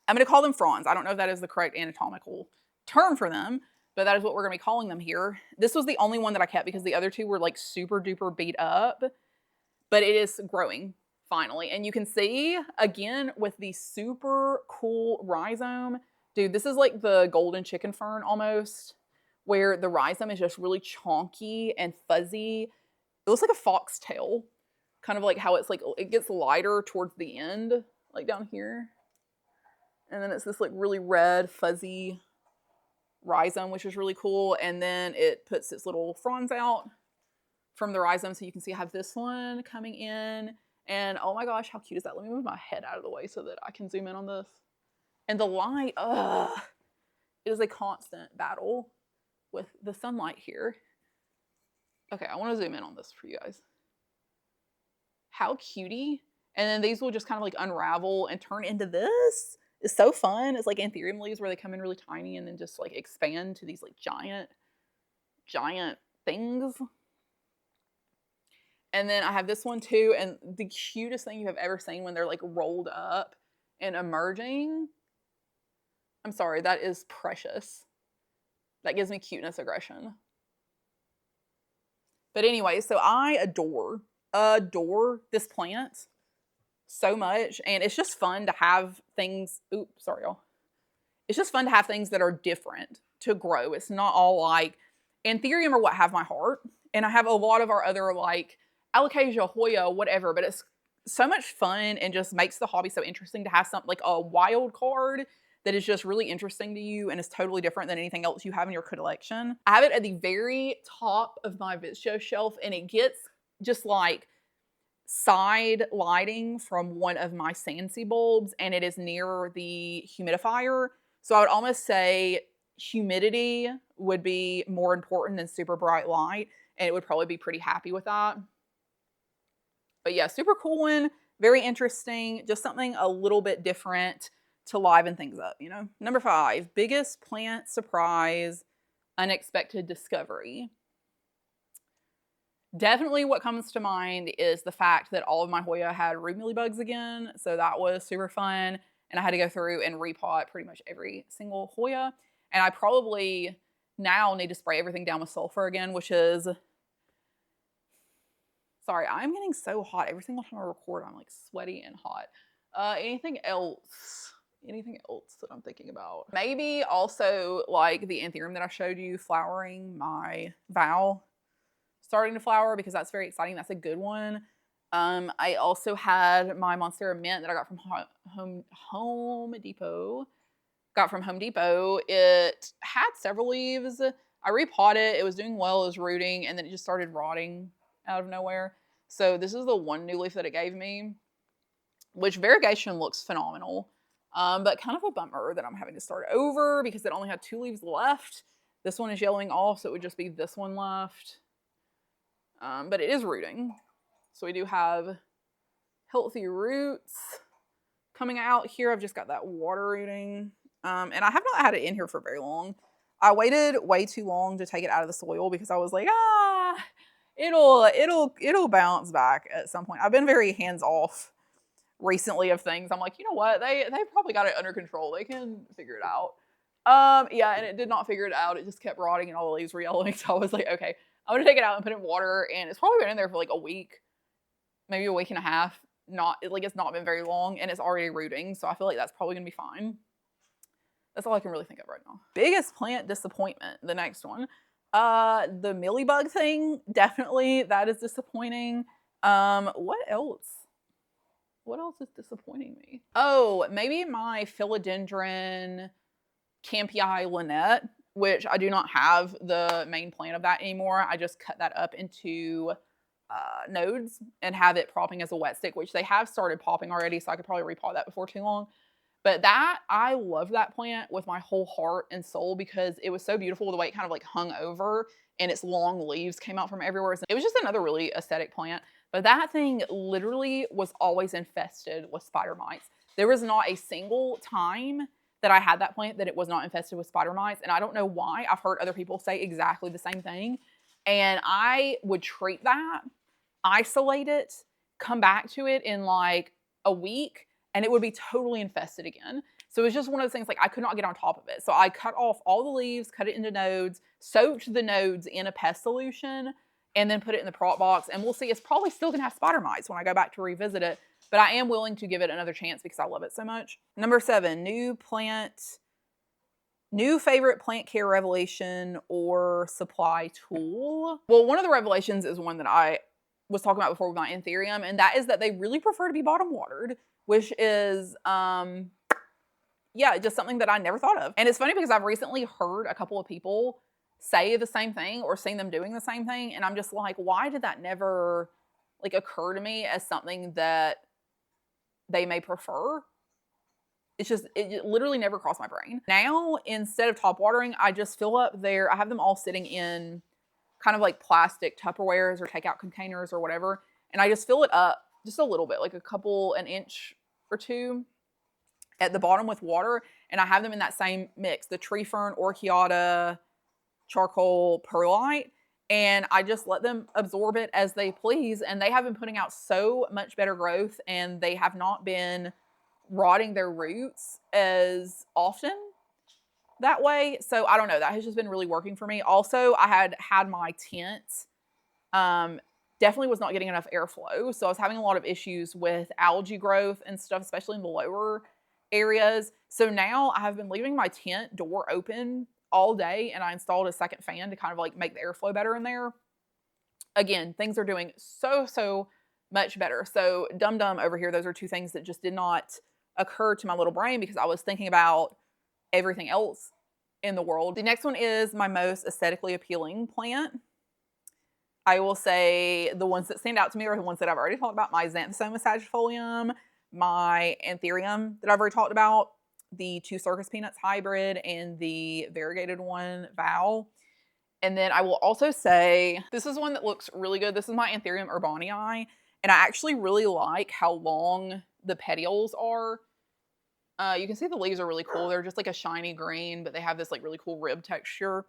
I'm going to call them fronds. I don't know if that is the correct anatomical term for them, but that is what we're going to be calling them here. This was the only one that I kept because the other 2 were like super duper beat up, but it is growing finally. And you can see again with the super cool rhizome, dude, this is like the golden chicken fern almost, where the rhizome is just really chonky and fuzzy. It looks like a foxtail, kind of like how it's like, it gets lighter towards the end, like down here. And then it's this like really red, fuzzy rhizome, which is really cool. And then it puts its little fronds out from the rhizome. So you can see I have this one coming in. And oh my gosh, how cute is that? Let me move my head out of the way so that I can zoom in on this. And the light, it is a constant battle with the sunlight here. Okay, I want to zoom in on this for you guys. How cutie. And then these will just kind of like unravel and turn into this. is so fun. It's like anthurium leaves where they come in really tiny and then just like expand to these like giant things. And then I have this one too, and the cutest thing you have ever seen when they're like rolled up and emerging. I'm sorry, that is precious. That gives me cuteness aggression. But anyway, so I adore this plant so much, and it's just fun to have things. Oops, sorry, y'all. It's just fun to have things that are different to grow. It's not all like anthurium or what have my heart, and I have a lot of our other like alocasia, Hoya, whatever. But it's so much fun and just makes the hobby so interesting to have something like a wild card that is just really interesting to you and is totally different than anything else you have in your collection. I have it at the very top of my VSCO shelf, and it gets just like side lighting from one of my Sansi bulbs, and it is near the humidifier. So I would almost say humidity would be more important than super bright light, and it would probably be pretty happy with that. But yeah, super cool one, very interesting, just something a little bit different to liven things up, you know? Number 5, biggest plant surprise, unexpected discovery. Definitely what comes to mind is the fact that all of my Hoya had root mealybugs again, so that was super fun, and I had to go through and repot pretty much every single Hoya, and I probably now need to spray everything down with sulfur again, which is... Sorry, I'm getting so hot. Every single time I record, I'm like sweaty and hot. Anything else? Anything else that I'm thinking about? Maybe also like the anthurium that I showed you flowering, my vow starting to flower, because that's very exciting. That's a good one. I also had my Monstera mint that I got from Home Depot. It had several leaves. I repotted it. It was doing well. It was rooting, and then it just started rotting out of nowhere. So this is the one new leaf that it gave me, which variegation looks phenomenal. But kind of a bummer that I'm having to start over because it only had 2 leaves left. This one is yellowing off, so it would just be this one left. But it is rooting. So we do have healthy roots coming out here. I've just got that water rooting. And I have not had it in here for very long. I waited way too long to take it out of the soil because I was like, it'll bounce back at some point. I've been very hands-off recently of things. I'm like, you know what? They probably got it under control. They can figure it out. Yeah, and it did not figure it out. It just kept rotting and all the leaves were yellowing. So I was like, okay, I'm gonna take it out and put it in water. And it's probably been in there for like a week, maybe a week and a half. It's not been very long, and it's already rooting. So I feel like that's probably gonna be fine. That's all I can really think of right now. Biggest plant disappointment, the next one. The mealybug thing, definitely, that is disappointing. What else? What else is disappointing me? Oh, maybe my philodendron Campii Lynette, which I do not have the main plant of that anymore. I just cut that up into nodes and have it propping as a wet stick, which they have started popping already, so I could probably repot that before too long. But I love that plant with my whole heart and soul because it was so beautiful the way it kind of like hung over and its long leaves came out from everywhere. It was just another really aesthetic plant. But that thing literally was always infested with spider mites. There was not a single time that I had that plant that it was not infested with spider mites. And I don't know why. I've heard other people say exactly the same thing. And I would treat that, isolate it, come back to it in like a week, and it would be totally infested again. So it was just one of those things like I could not get on top of it. So I cut off all the leaves, cut it into nodes, soaked the nodes in a pest solution, and then put it in the prop box. And we'll see, it's probably still gonna have spider mites when I go back to revisit it, but I am willing to give it another chance because I love it so much. Number 7, new favorite plant care revelation or supply tool. Well, one of the revelations is one that I was talking about before with my anthurium, and that is that they really prefer to be bottom watered, which is, yeah, just something that I never thought of. And it's funny because I've recently heard a couple of people say the same thing or seen them doing the same thing, and I'm just like, why did that never like occur to me as something that they may prefer? It literally never crossed my brain. Now, instead of top watering, I just fill up I have them all sitting in kind of like plastic Tupperwares or takeout containers or whatever, and I just fill it up just a little bit, like an inch or 2. at the bottom with water, and I have them in that same mix, the tree fern, orchiata, charcoal, perlite, and I just let them absorb it as they please, and they have been putting out so much better growth, and they have not been rotting their roots as often that way. So I don't know, that has just been really working for me. Also, I had my tent definitely was not getting enough airflow, so I was having a lot of issues with algae growth and stuff, especially in the lower areas. So now I have been leaving my tent door open all day, and I installed a second fan to kind of like make the airflow better in there. Again, things are doing so much better. So dum over here, those are two things that just did not occur to my little brain because I was thinking about everything else in the world. The next one is my most aesthetically appealing plant. I will say the ones that stand out to me are the ones that I've already talked about, my Xanthosoma sagittifolium, my anthurium that I've already talked about, the 2 circus peanuts hybrid, and the variegated one, Val. And then I will also say, this is one that looks really good. This is my Anthurium urbanii, and I actually really like how long the petioles are. You can see the leaves are really cool. They're just like a shiny green, but they have this like really cool rib texture.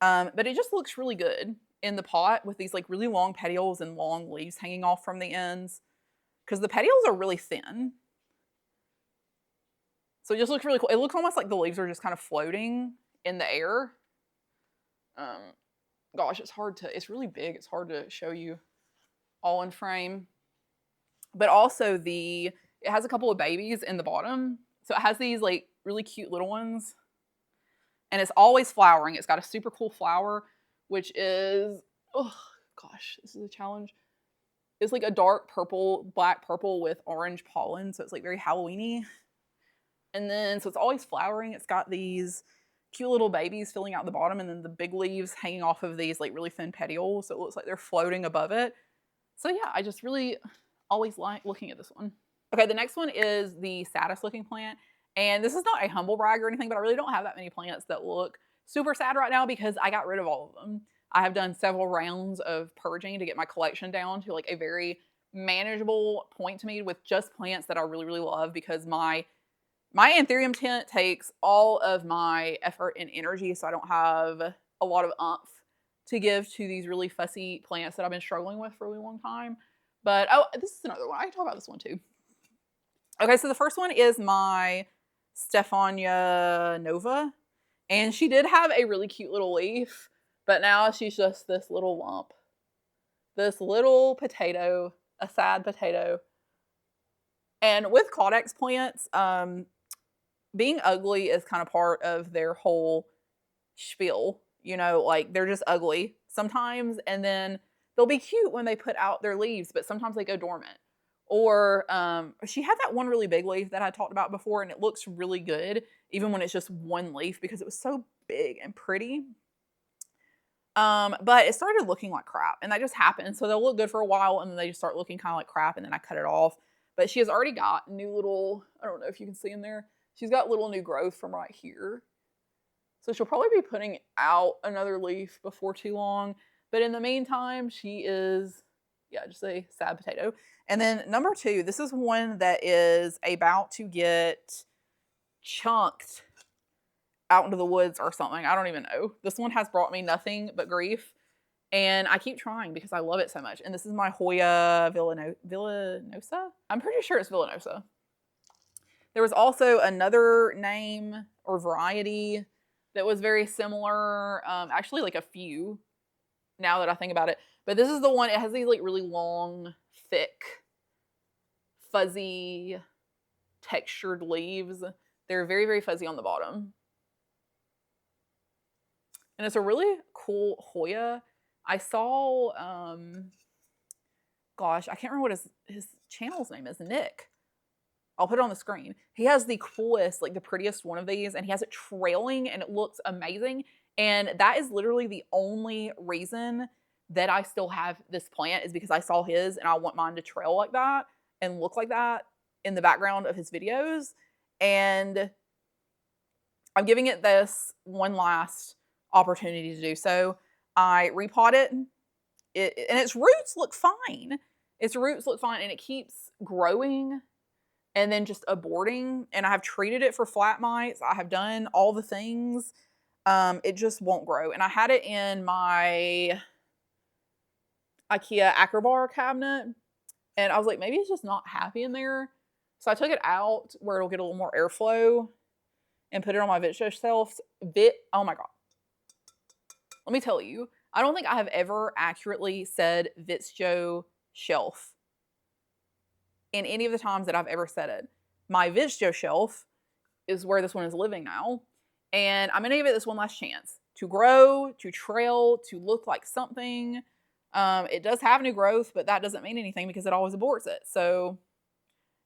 But it just looks really good in the pot with these like really long petioles and long leaves hanging off from the ends, because the petioles are really thin. So it just looks really cool. It looks almost like the leaves are just kind of floating in the air. Gosh, it's really big. It's hard to show you all in frame. But also it has a couple of babies in the bottom. So it has these like really cute little ones. And it's always flowering. It's got a super cool flower, which is, oh gosh, this is a challenge. It's like a dark purple, black purple with orange pollen. So it's like very Halloween-y. And then, so it's always flowering. It's got these cute little babies filling out the bottom, and then the big leaves hanging off of these like really thin petioles. So it looks like they're floating above it. So yeah, I just really always like looking at this one. Okay, the next one is the saddest looking plant. And this is not a humble brag or anything, but I really don't have that many plants that look super sad right now because I got rid of all of them. I have done several rounds of purging to get my collection down to like a very manageable point to me with just plants that I really love, because my anthurium tent takes all of my effort and energy, so I don't have a lot of oomph to give to these really fussy plants that I've been struggling with for a really long time. But, oh, this is another one. I can talk about this one too. Okay, so the first one is my Stephania Nova, and she did have a really cute little leaf, but now she's just this little lump. This little potato, a sad potato. And with Caudex plants, being ugly is kind of part of their whole spiel. You know, like they're just ugly sometimes, and then they'll be cute when they put out their leaves, but sometimes they go dormant. Or she had that one really big leaf that I talked about before, and it looks really good even when it's just one leaf because it was so big and pretty. But it started looking like crap, and that just happened. So they'll look good for a while, and then they just start looking kind of like crap, and then I cut it off. But she has already got new little, I don't know if you can see in there, she's got little new growth from right here. So she'll probably be putting out another leaf before too long. But in the meantime, she is, yeah, just a sad potato. And then number 2, this is one that is about to get chunked out into the woods or something. I don't even know. This one has brought me nothing but grief. And I keep trying because I love it so much. And this is my Hoya villanosa. I'm pretty sure it's villanosa. There was also another name or variety that was very similar. Actually, like a few, now that I think about it. But this is the one, it has these like really long, thick, fuzzy, textured leaves. They're very fuzzy on the bottom. And it's a really cool Hoya. I saw, gosh, I can't remember what his channel's name is, Nick. I'll put it on the screen. He has the coolest, like the prettiest one of these, and he has it trailing, and it looks amazing. And that is literally the only reason that I still have this plant, is because I saw his, and I want mine to trail like that and look like that in the background of his videos. And I'm giving it this one last opportunity to do so. I repot it, and its roots look fine. Its roots look fine, and it keeps growing. and then just aborting. And I have treated it for flat mites. I have done all the things. It just won't grow. And I had it in my IKEA Acrobar cabinet, and I was like, maybe it's just not happy in there. So I took it out where it'll get a little more airflow and put it on my Vitcho shelf. Oh my God. Let me tell you, I don't think I have ever accurately said Vitcho shelf in any of the times that I've ever said it. My Vitcho shelf is where this one is living now. And I'm gonna give it this one last chance to grow, to trail, to look like something. It does have new growth, but that doesn't mean anything because it always aborts it. So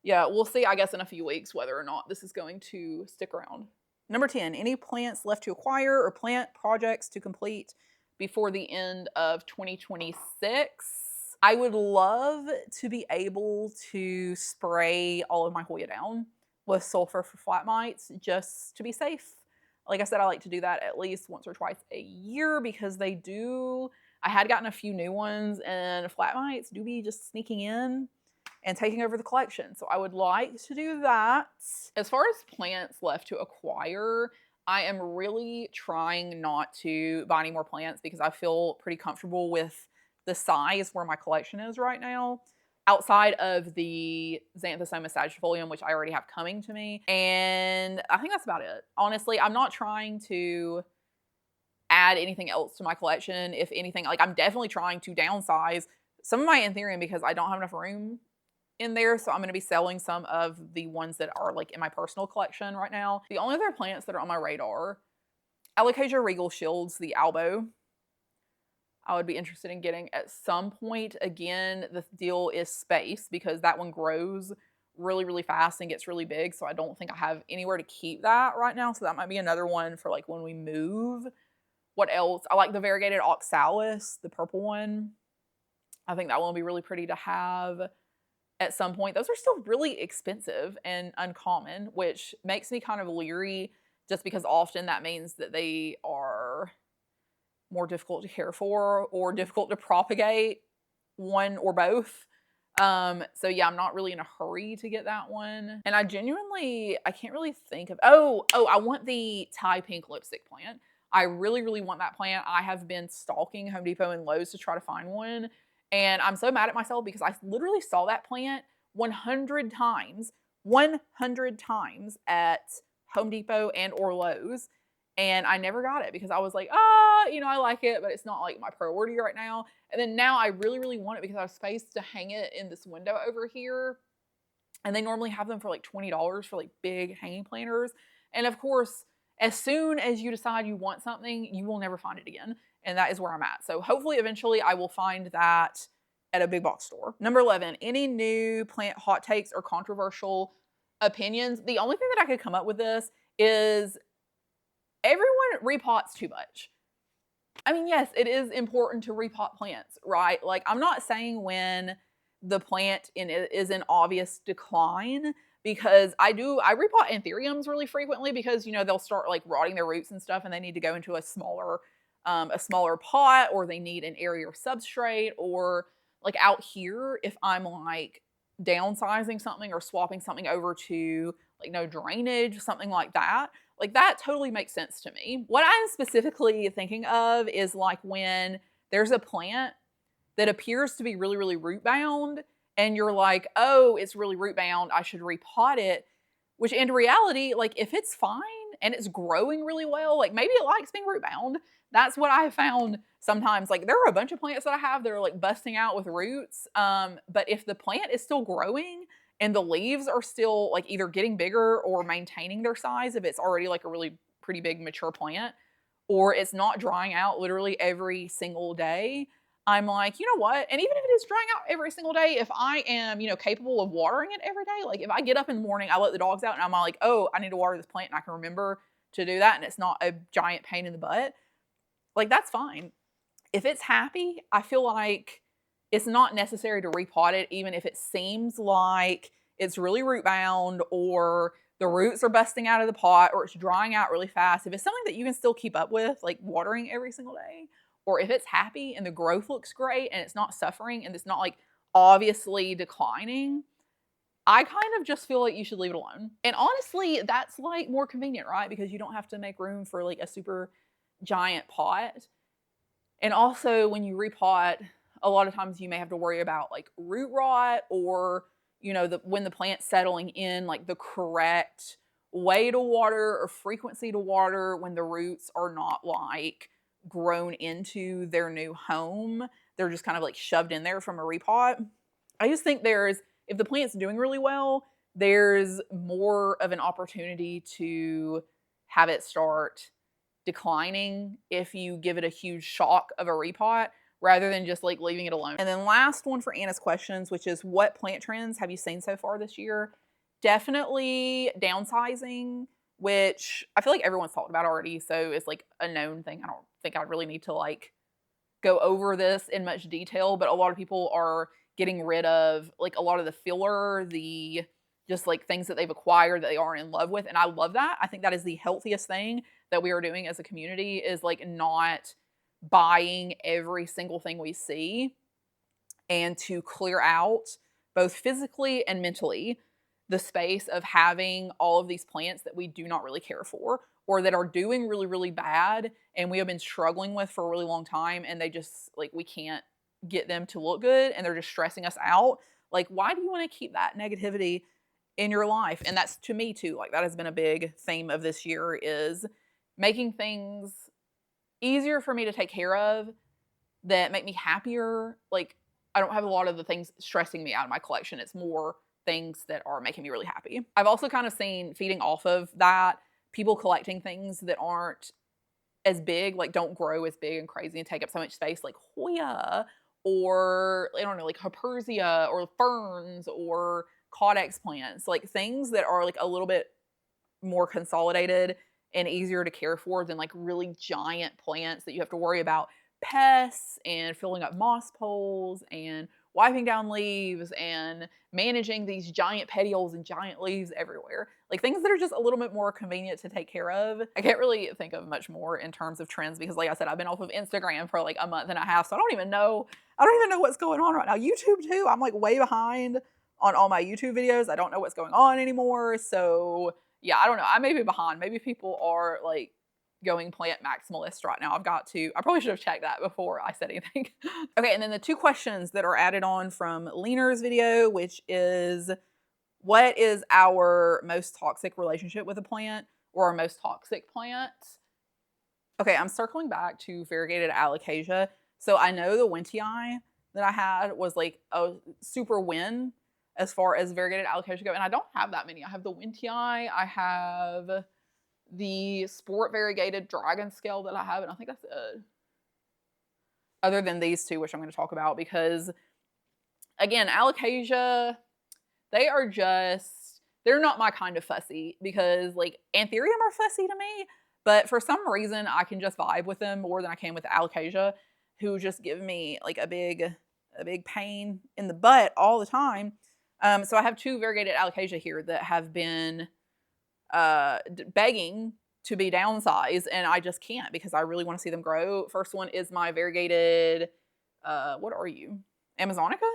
yeah, we'll see, I guess, in a few weeks whether or not this is going to stick around. Number 10, any plants left to acquire or plant projects to complete before the end of 2026. I would love to be able to spray all of my Hoya down with sulfur for flat mites just to be safe. Like I said, I like to do that at least once or twice a year because they do. I had gotten a few new ones, and flat mites do be just sneaking in and taking over the collection. So I would like to do that. As far as plants left to acquire, I am really trying not to buy any more plants because I feel pretty comfortable with the size where my collection is right now, outside of the Xanthosoma sagittifolium, which I already have coming to me. And I think that's about it. Honestly, I'm not trying to add anything else to my collection. If anything, like I'm definitely trying to downsize some of my anthurium because I don't have enough room in there. So I'm going to be selling some of the ones that are like in my personal collection right now. The only other plants that are on my radar, Alocasia regal shields, the Albo, I would be interested in getting at some point. Again, the deal is space because that one grows really, really fast and gets really big. So I don't think I have anywhere to keep that right now. So that might be another one for like when we move. What else? I like the variegated oxalis, the purple one. I think that one will be really pretty to have at some point. Those are still really expensive and uncommon, which makes me kind of leery just because often that means that they are more difficult to care for or difficult to propagate, one or both. So yeah, I'm not really in a hurry to get that one. And I can't really think of, I want the Thai pink lipstick plant. I really, really want that plant. I have been stalking Home Depot and Lowe's to try to find one. And I'm so mad at myself because I literally saw that plant 100 times at Home Depot and or Lowe's. And I never got it because I was like, I like it, but it's not like my priority right now. And then now I really, really want it because I have space to hang it in this window over here. And they normally have them for like $20 for like big hanging planters. And of course, as soon as you decide you want something, you will never find it again. And that is where I'm at. So hopefully eventually I will find that at a big box store. Number 11, any new plant hot takes or controversial opinions? The only thing that I could come up with this is everyone repots too much. I mean, yes, it is important to repot plants, right? Like, I'm not saying when the plant is in obvious decline, because I repot anthuriums really frequently because, they'll start like rotting their roots and stuff and they need to go into a smaller pot, or they need an airier substrate, or like out here, if I'm like downsizing something or swapping something over to like no drainage, something like that. Like that totally makes sense to me. What I'm specifically thinking of is like when there's a plant that appears to be really, really root bound and you're like, oh, it's really root bound, I should repot it. Which in reality, like if it's fine and it's growing really well, like maybe it likes being root bound. That's what I have found sometimes. Like there are a bunch of plants that I have that are like busting out with roots. But if the plant is still growing and the leaves are still like either getting bigger or maintaining their size, if it's already like a really pretty big mature plant, or it's not drying out literally every single day, I'm like, you know what? And even if it is drying out every single day, if I am, capable of watering it every day, like if I get up in the morning, I let the dogs out and I'm like, oh, I need to water this plant and I can remember to do that and it's not a giant pain in the butt, like that's fine. If it's happy, I feel like it's not necessary to repot it, even if it seems like it's really root bound or the roots are busting out of the pot or it's drying out really fast. If it's something that you can still keep up with, like watering every single day, or if it's happy and the growth looks great and it's not suffering and it's not like obviously declining, I kind of just feel like you should leave it alone. And honestly, that's like more convenient, right? Because you don't have to make room for like a super giant pot. And also when you repot, a lot of times you may have to worry about like root rot or, you know, when the plant's settling in, like the correct way to water or frequency to water when the roots are not like grown into their new home. They're just kind of like shoved in there from a repot. I just think if the plant's doing really well, there's more of an opportunity to have it start declining if you give it a huge shock of a repot rather than just like leaving it alone. And then last one for Anna's questions, which is what plant trends have you seen so far this year? Definitely downsizing, which I feel like everyone's talked about already, so it's like a known thing. I don't think I really need to like go over this in much detail, but a lot of people are getting rid of like a lot of the filler, the just like things that they've acquired that they aren't in love with. And I love that. I think that is the healthiest thing that we are doing as a community, is like not buying every single thing we see, and to clear out both physically and mentally the space of having all of these plants that we do not really care for or that are doing really, really bad and we have been struggling with for a really long time, and they just like, we can't get them to look good and they're just stressing us out. Like, why do you want to keep that negativity in your life? And that's, to me too, like that has been a big theme of this year, is making things easier for me to take care of that make me happier. Like, I don't have a lot of the things stressing me out of my collection. It's more things that are making me really happy. I've also kind of seen, feeding off of that, people collecting things that aren't as big, like don't grow as big and crazy and take up so much space, like Hoya or I don't know, like Hypersia or ferns or Caudex plants, like things that are like a little bit more consolidated and easier to care for than like really giant plants that you have to worry about pests and filling up moss poles and wiping down leaves and managing these giant petioles and giant leaves everywhere. Like things that are just a little bit more convenient to take care of. I can't really think of much more in terms of trends because like I said, I've been off of Instagram for like a month and a half, so I don't even know what's going on right now. YouTube too, I'm like way behind on all my YouTube videos. I don't know what's going on anymore. So yeah, I don't know. I may be behind. Maybe people are like going plant maximalist right now. I probably should have checked that before I said anything. Okay, and then the two questions that are added on from Leaner's video, which is, what is our most toxic relationship with a plant, or our most toxic plant? Okay, I'm circling back to variegated alocasia. So I know the Wintii that I had was like a super win as far as variegated alocasia go, and I don't have that many. I have the Wintii, I have the sport variegated dragon scale that I have, and I think that's it. Other than these two, which I'm going to talk about, because again, alocasia, they're not my kind of fussy, because like anthurium are fussy to me, but for some reason I can just vibe with them more than I can with alocasia, who just give me like a big pain in the butt all the time. So I have two variegated alocasia here that have been begging to be downsized, and I just can't because I really want to see them grow. First one is my variegated, what are you? Amazonica?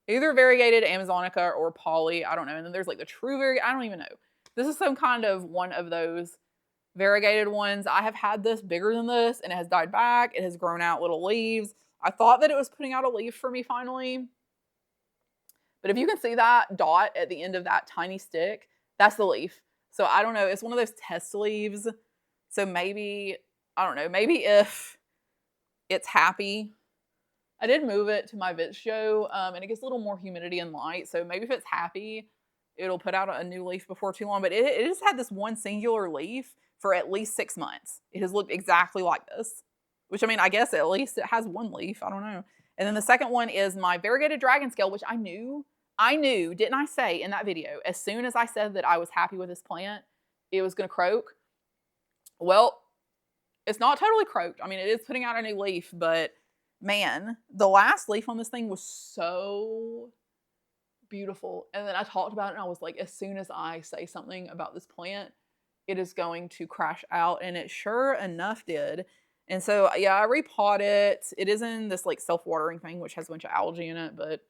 Either variegated Amazonica or poly, I don't know. And then there's like the true variegated, I don't even know. This is some kind of one of those variegated ones. I have had this bigger than this and it has died back. It has grown out little leaves. I thought that it was putting out a leaf for me finally. But if you can see that dot at the end of that tiny stick, that's the leaf. So I don't know, it's one of those test leaves. So maybe, I don't know, maybe if it's happy. I did move it to my vid show, and it gets a little more humidity and light. So maybe if it's happy, it'll put out a new leaf before too long. But it just had this one singular leaf for at least 6 months. It has looked exactly like this, which I mean, I guess at least it has one leaf. I don't know. And then the second one is my variegated dragon scale, which I knew, didn't I say in that video, as soon as I said that I was happy with this plant, it was going to croak. Well, it's not totally croaked. I mean, it is putting out a new leaf, but man, the last leaf on this thing was so beautiful. And then I talked about it and I was like, as soon as I say something about this plant, it is going to crash out. And it sure enough did. And so, yeah, I repot it. It is in this like self-watering thing, which has a bunch of algae in it, but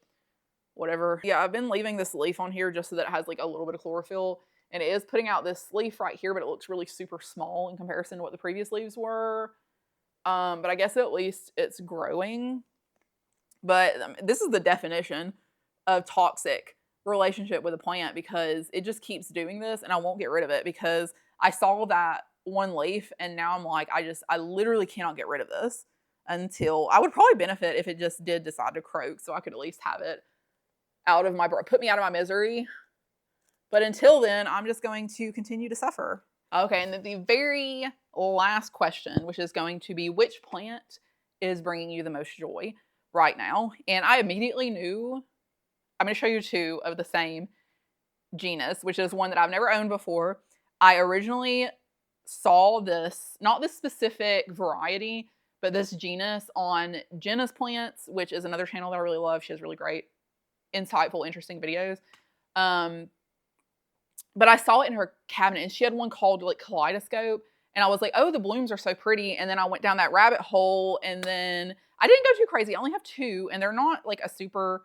whatever. Yeah, I've been leaving this leaf on here just so that it has like a little bit of chlorophyll. And it is putting out this leaf right here, but it looks really super small in comparison to what the previous leaves were. But I guess at least it's growing. But this is the definition of toxic relationship with a plant, because it just keeps doing this and I won't get rid of it because I saw that one leaf and now I'm like, I literally cannot get rid of this until I would probably benefit if it just did decide to croak so I could at least have it put me out of my misery. But until then, I'm just going to continue to suffer. Okay, and then the very last question, which is going to be, which plant is bringing you the most joy right now? And I immediately knew, I'm going to show you two of the same genus, which is one that I've never owned before. I originally saw this, not this specific variety, but this genus on Jenna's Plants, which is another channel that I really love. She has really great, insightful, interesting videos. But I saw it in her cabinet and she had one called like Kaleidoscope. And I was like, oh, the blooms are so pretty. And then I went down that rabbit hole and then I didn't go too crazy. I only have two and they're not like a super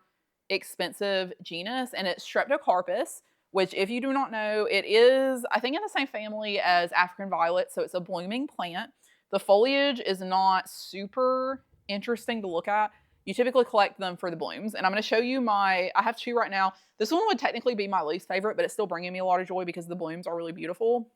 expensive genus. And it's Streptocarpus, which if you do not know, it is, I think, in the same family as African violet. So it's a blooming plant. The foliage is not super interesting to look at. You typically collect them for the blooms. And I'm going to show you I have two right now. This one would technically be my least favorite, but it's still bringing me a lot of joy because the blooms are really beautiful.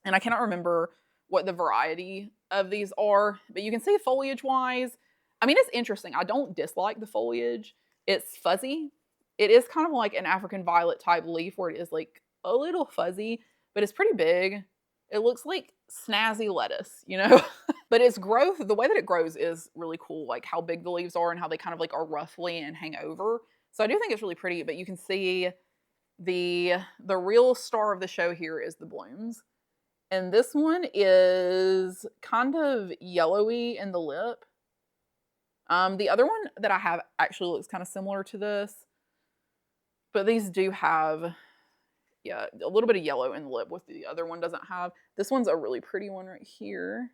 And I cannot remember what the variety of these are, but you can see foliage-wise, I mean, it's interesting. I don't dislike the foliage. It's fuzzy. It is kind of like an African violet type leaf where it is like a little fuzzy, but it's pretty big. It looks like snazzy lettuce, you know? But its growth, the way that it grows is really cool, like how big the leaves are and how they kind of like are ruffly and hang over. So I do think it's really pretty, but you can see the real star of the show here is the blooms. And this one is kind of yellowy in the lip. The other one that I have actually looks kind of similar to this, but these do have, yeah, a little bit of yellow in the lip, with the other one doesn't have. This one's a really pretty one right here.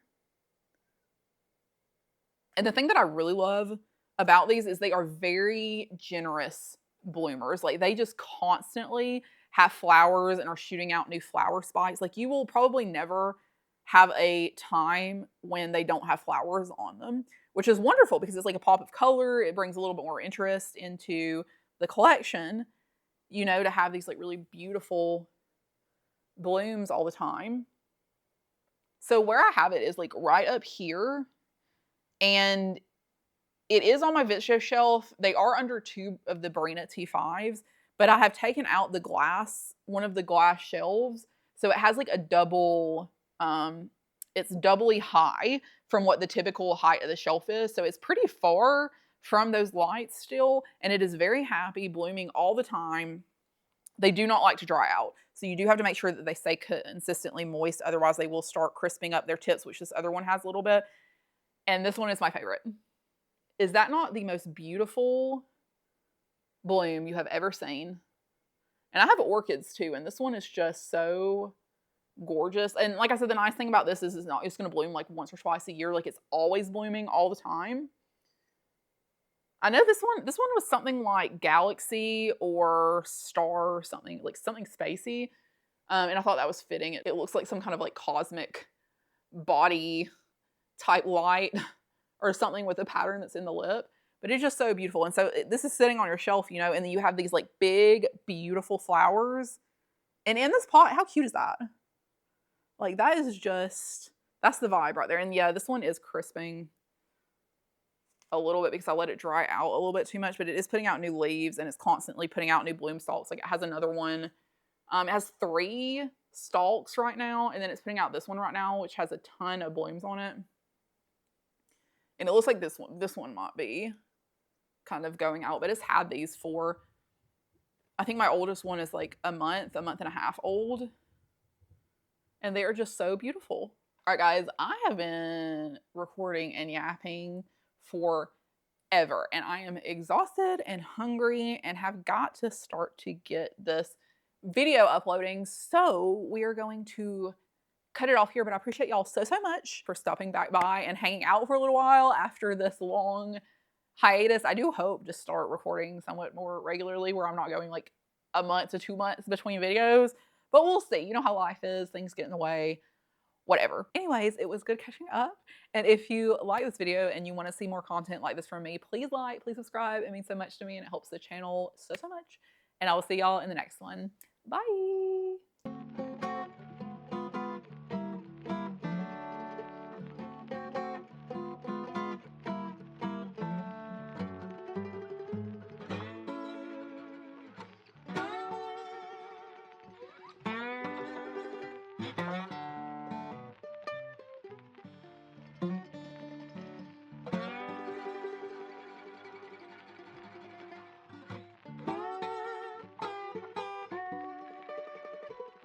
And the thing that I really love about these is they are very generous bloomers. Like they just constantly have flowers and are shooting out new flower spikes. Like you will probably never have a time when they don't have flowers on them, which is wonderful because it's like a pop of color. It brings a little bit more interest into the collection, you know, to have these like really beautiful blooms all the time. So where I have it is like right up here, and it is on my Vitcho shelf. They are under two of the Barina T5s, but I have taken out the glass, one of the glass shelves. So it has like a double, it's doubly high from what the typical height of the shelf is. So it's pretty far from those lights still, and it is very happy, blooming all the time. They do not like to dry out. So you do have to make sure that they stay consistently moist. Otherwise they will start crisping up their tips, which this other one has a little bit. And this one is my favorite. Is that not the most beautiful bloom you have ever seen? And I have orchids too, and this one is just so gorgeous. And like I said, the nice thing about this is it's not just going to bloom like once or twice a year. Like it's always blooming all the time. I know this one was something like Galaxy or Star or something, like something spacey. And I thought that was fitting. It looks like some kind of like cosmic body type light or something with a pattern that's in the lip, but it's just so beautiful. And so this is sitting on your shelf, you know, and then you have these like big, beautiful flowers. And in this pot, how cute is that? Like that is just, that's the vibe right there. And yeah, this one is crisping a little bit because I let it dry out a little bit too much, but it is putting out new leaves and it's constantly putting out new bloom stalks. Like it has another one. It has 3 stalks right now, and then it's putting out this one right now, which has a ton of blooms on it. And it looks like this one might be kind of going out, but it's had these for, I think my oldest one is like a month and a half old. And they are just so beautiful. All right, guys, I have been recording and yapping forever, and I am exhausted and hungry and have got to start to get this video uploading. So we are going to cut it off here, but I appreciate y'all so much for stopping back by and hanging out for a little while after this long hiatus, I do hope to start recording somewhat more regularly where I'm not going like a month to 2 months between videos, but we'll see. You know how life is, things get in the way, whatever. Anyways, it was good catching up. And if you like this video and you want to see more content like this from me, please like, please subscribe. It means so much to me and it helps the channel so much. And I will see y'all in the next one. Bye.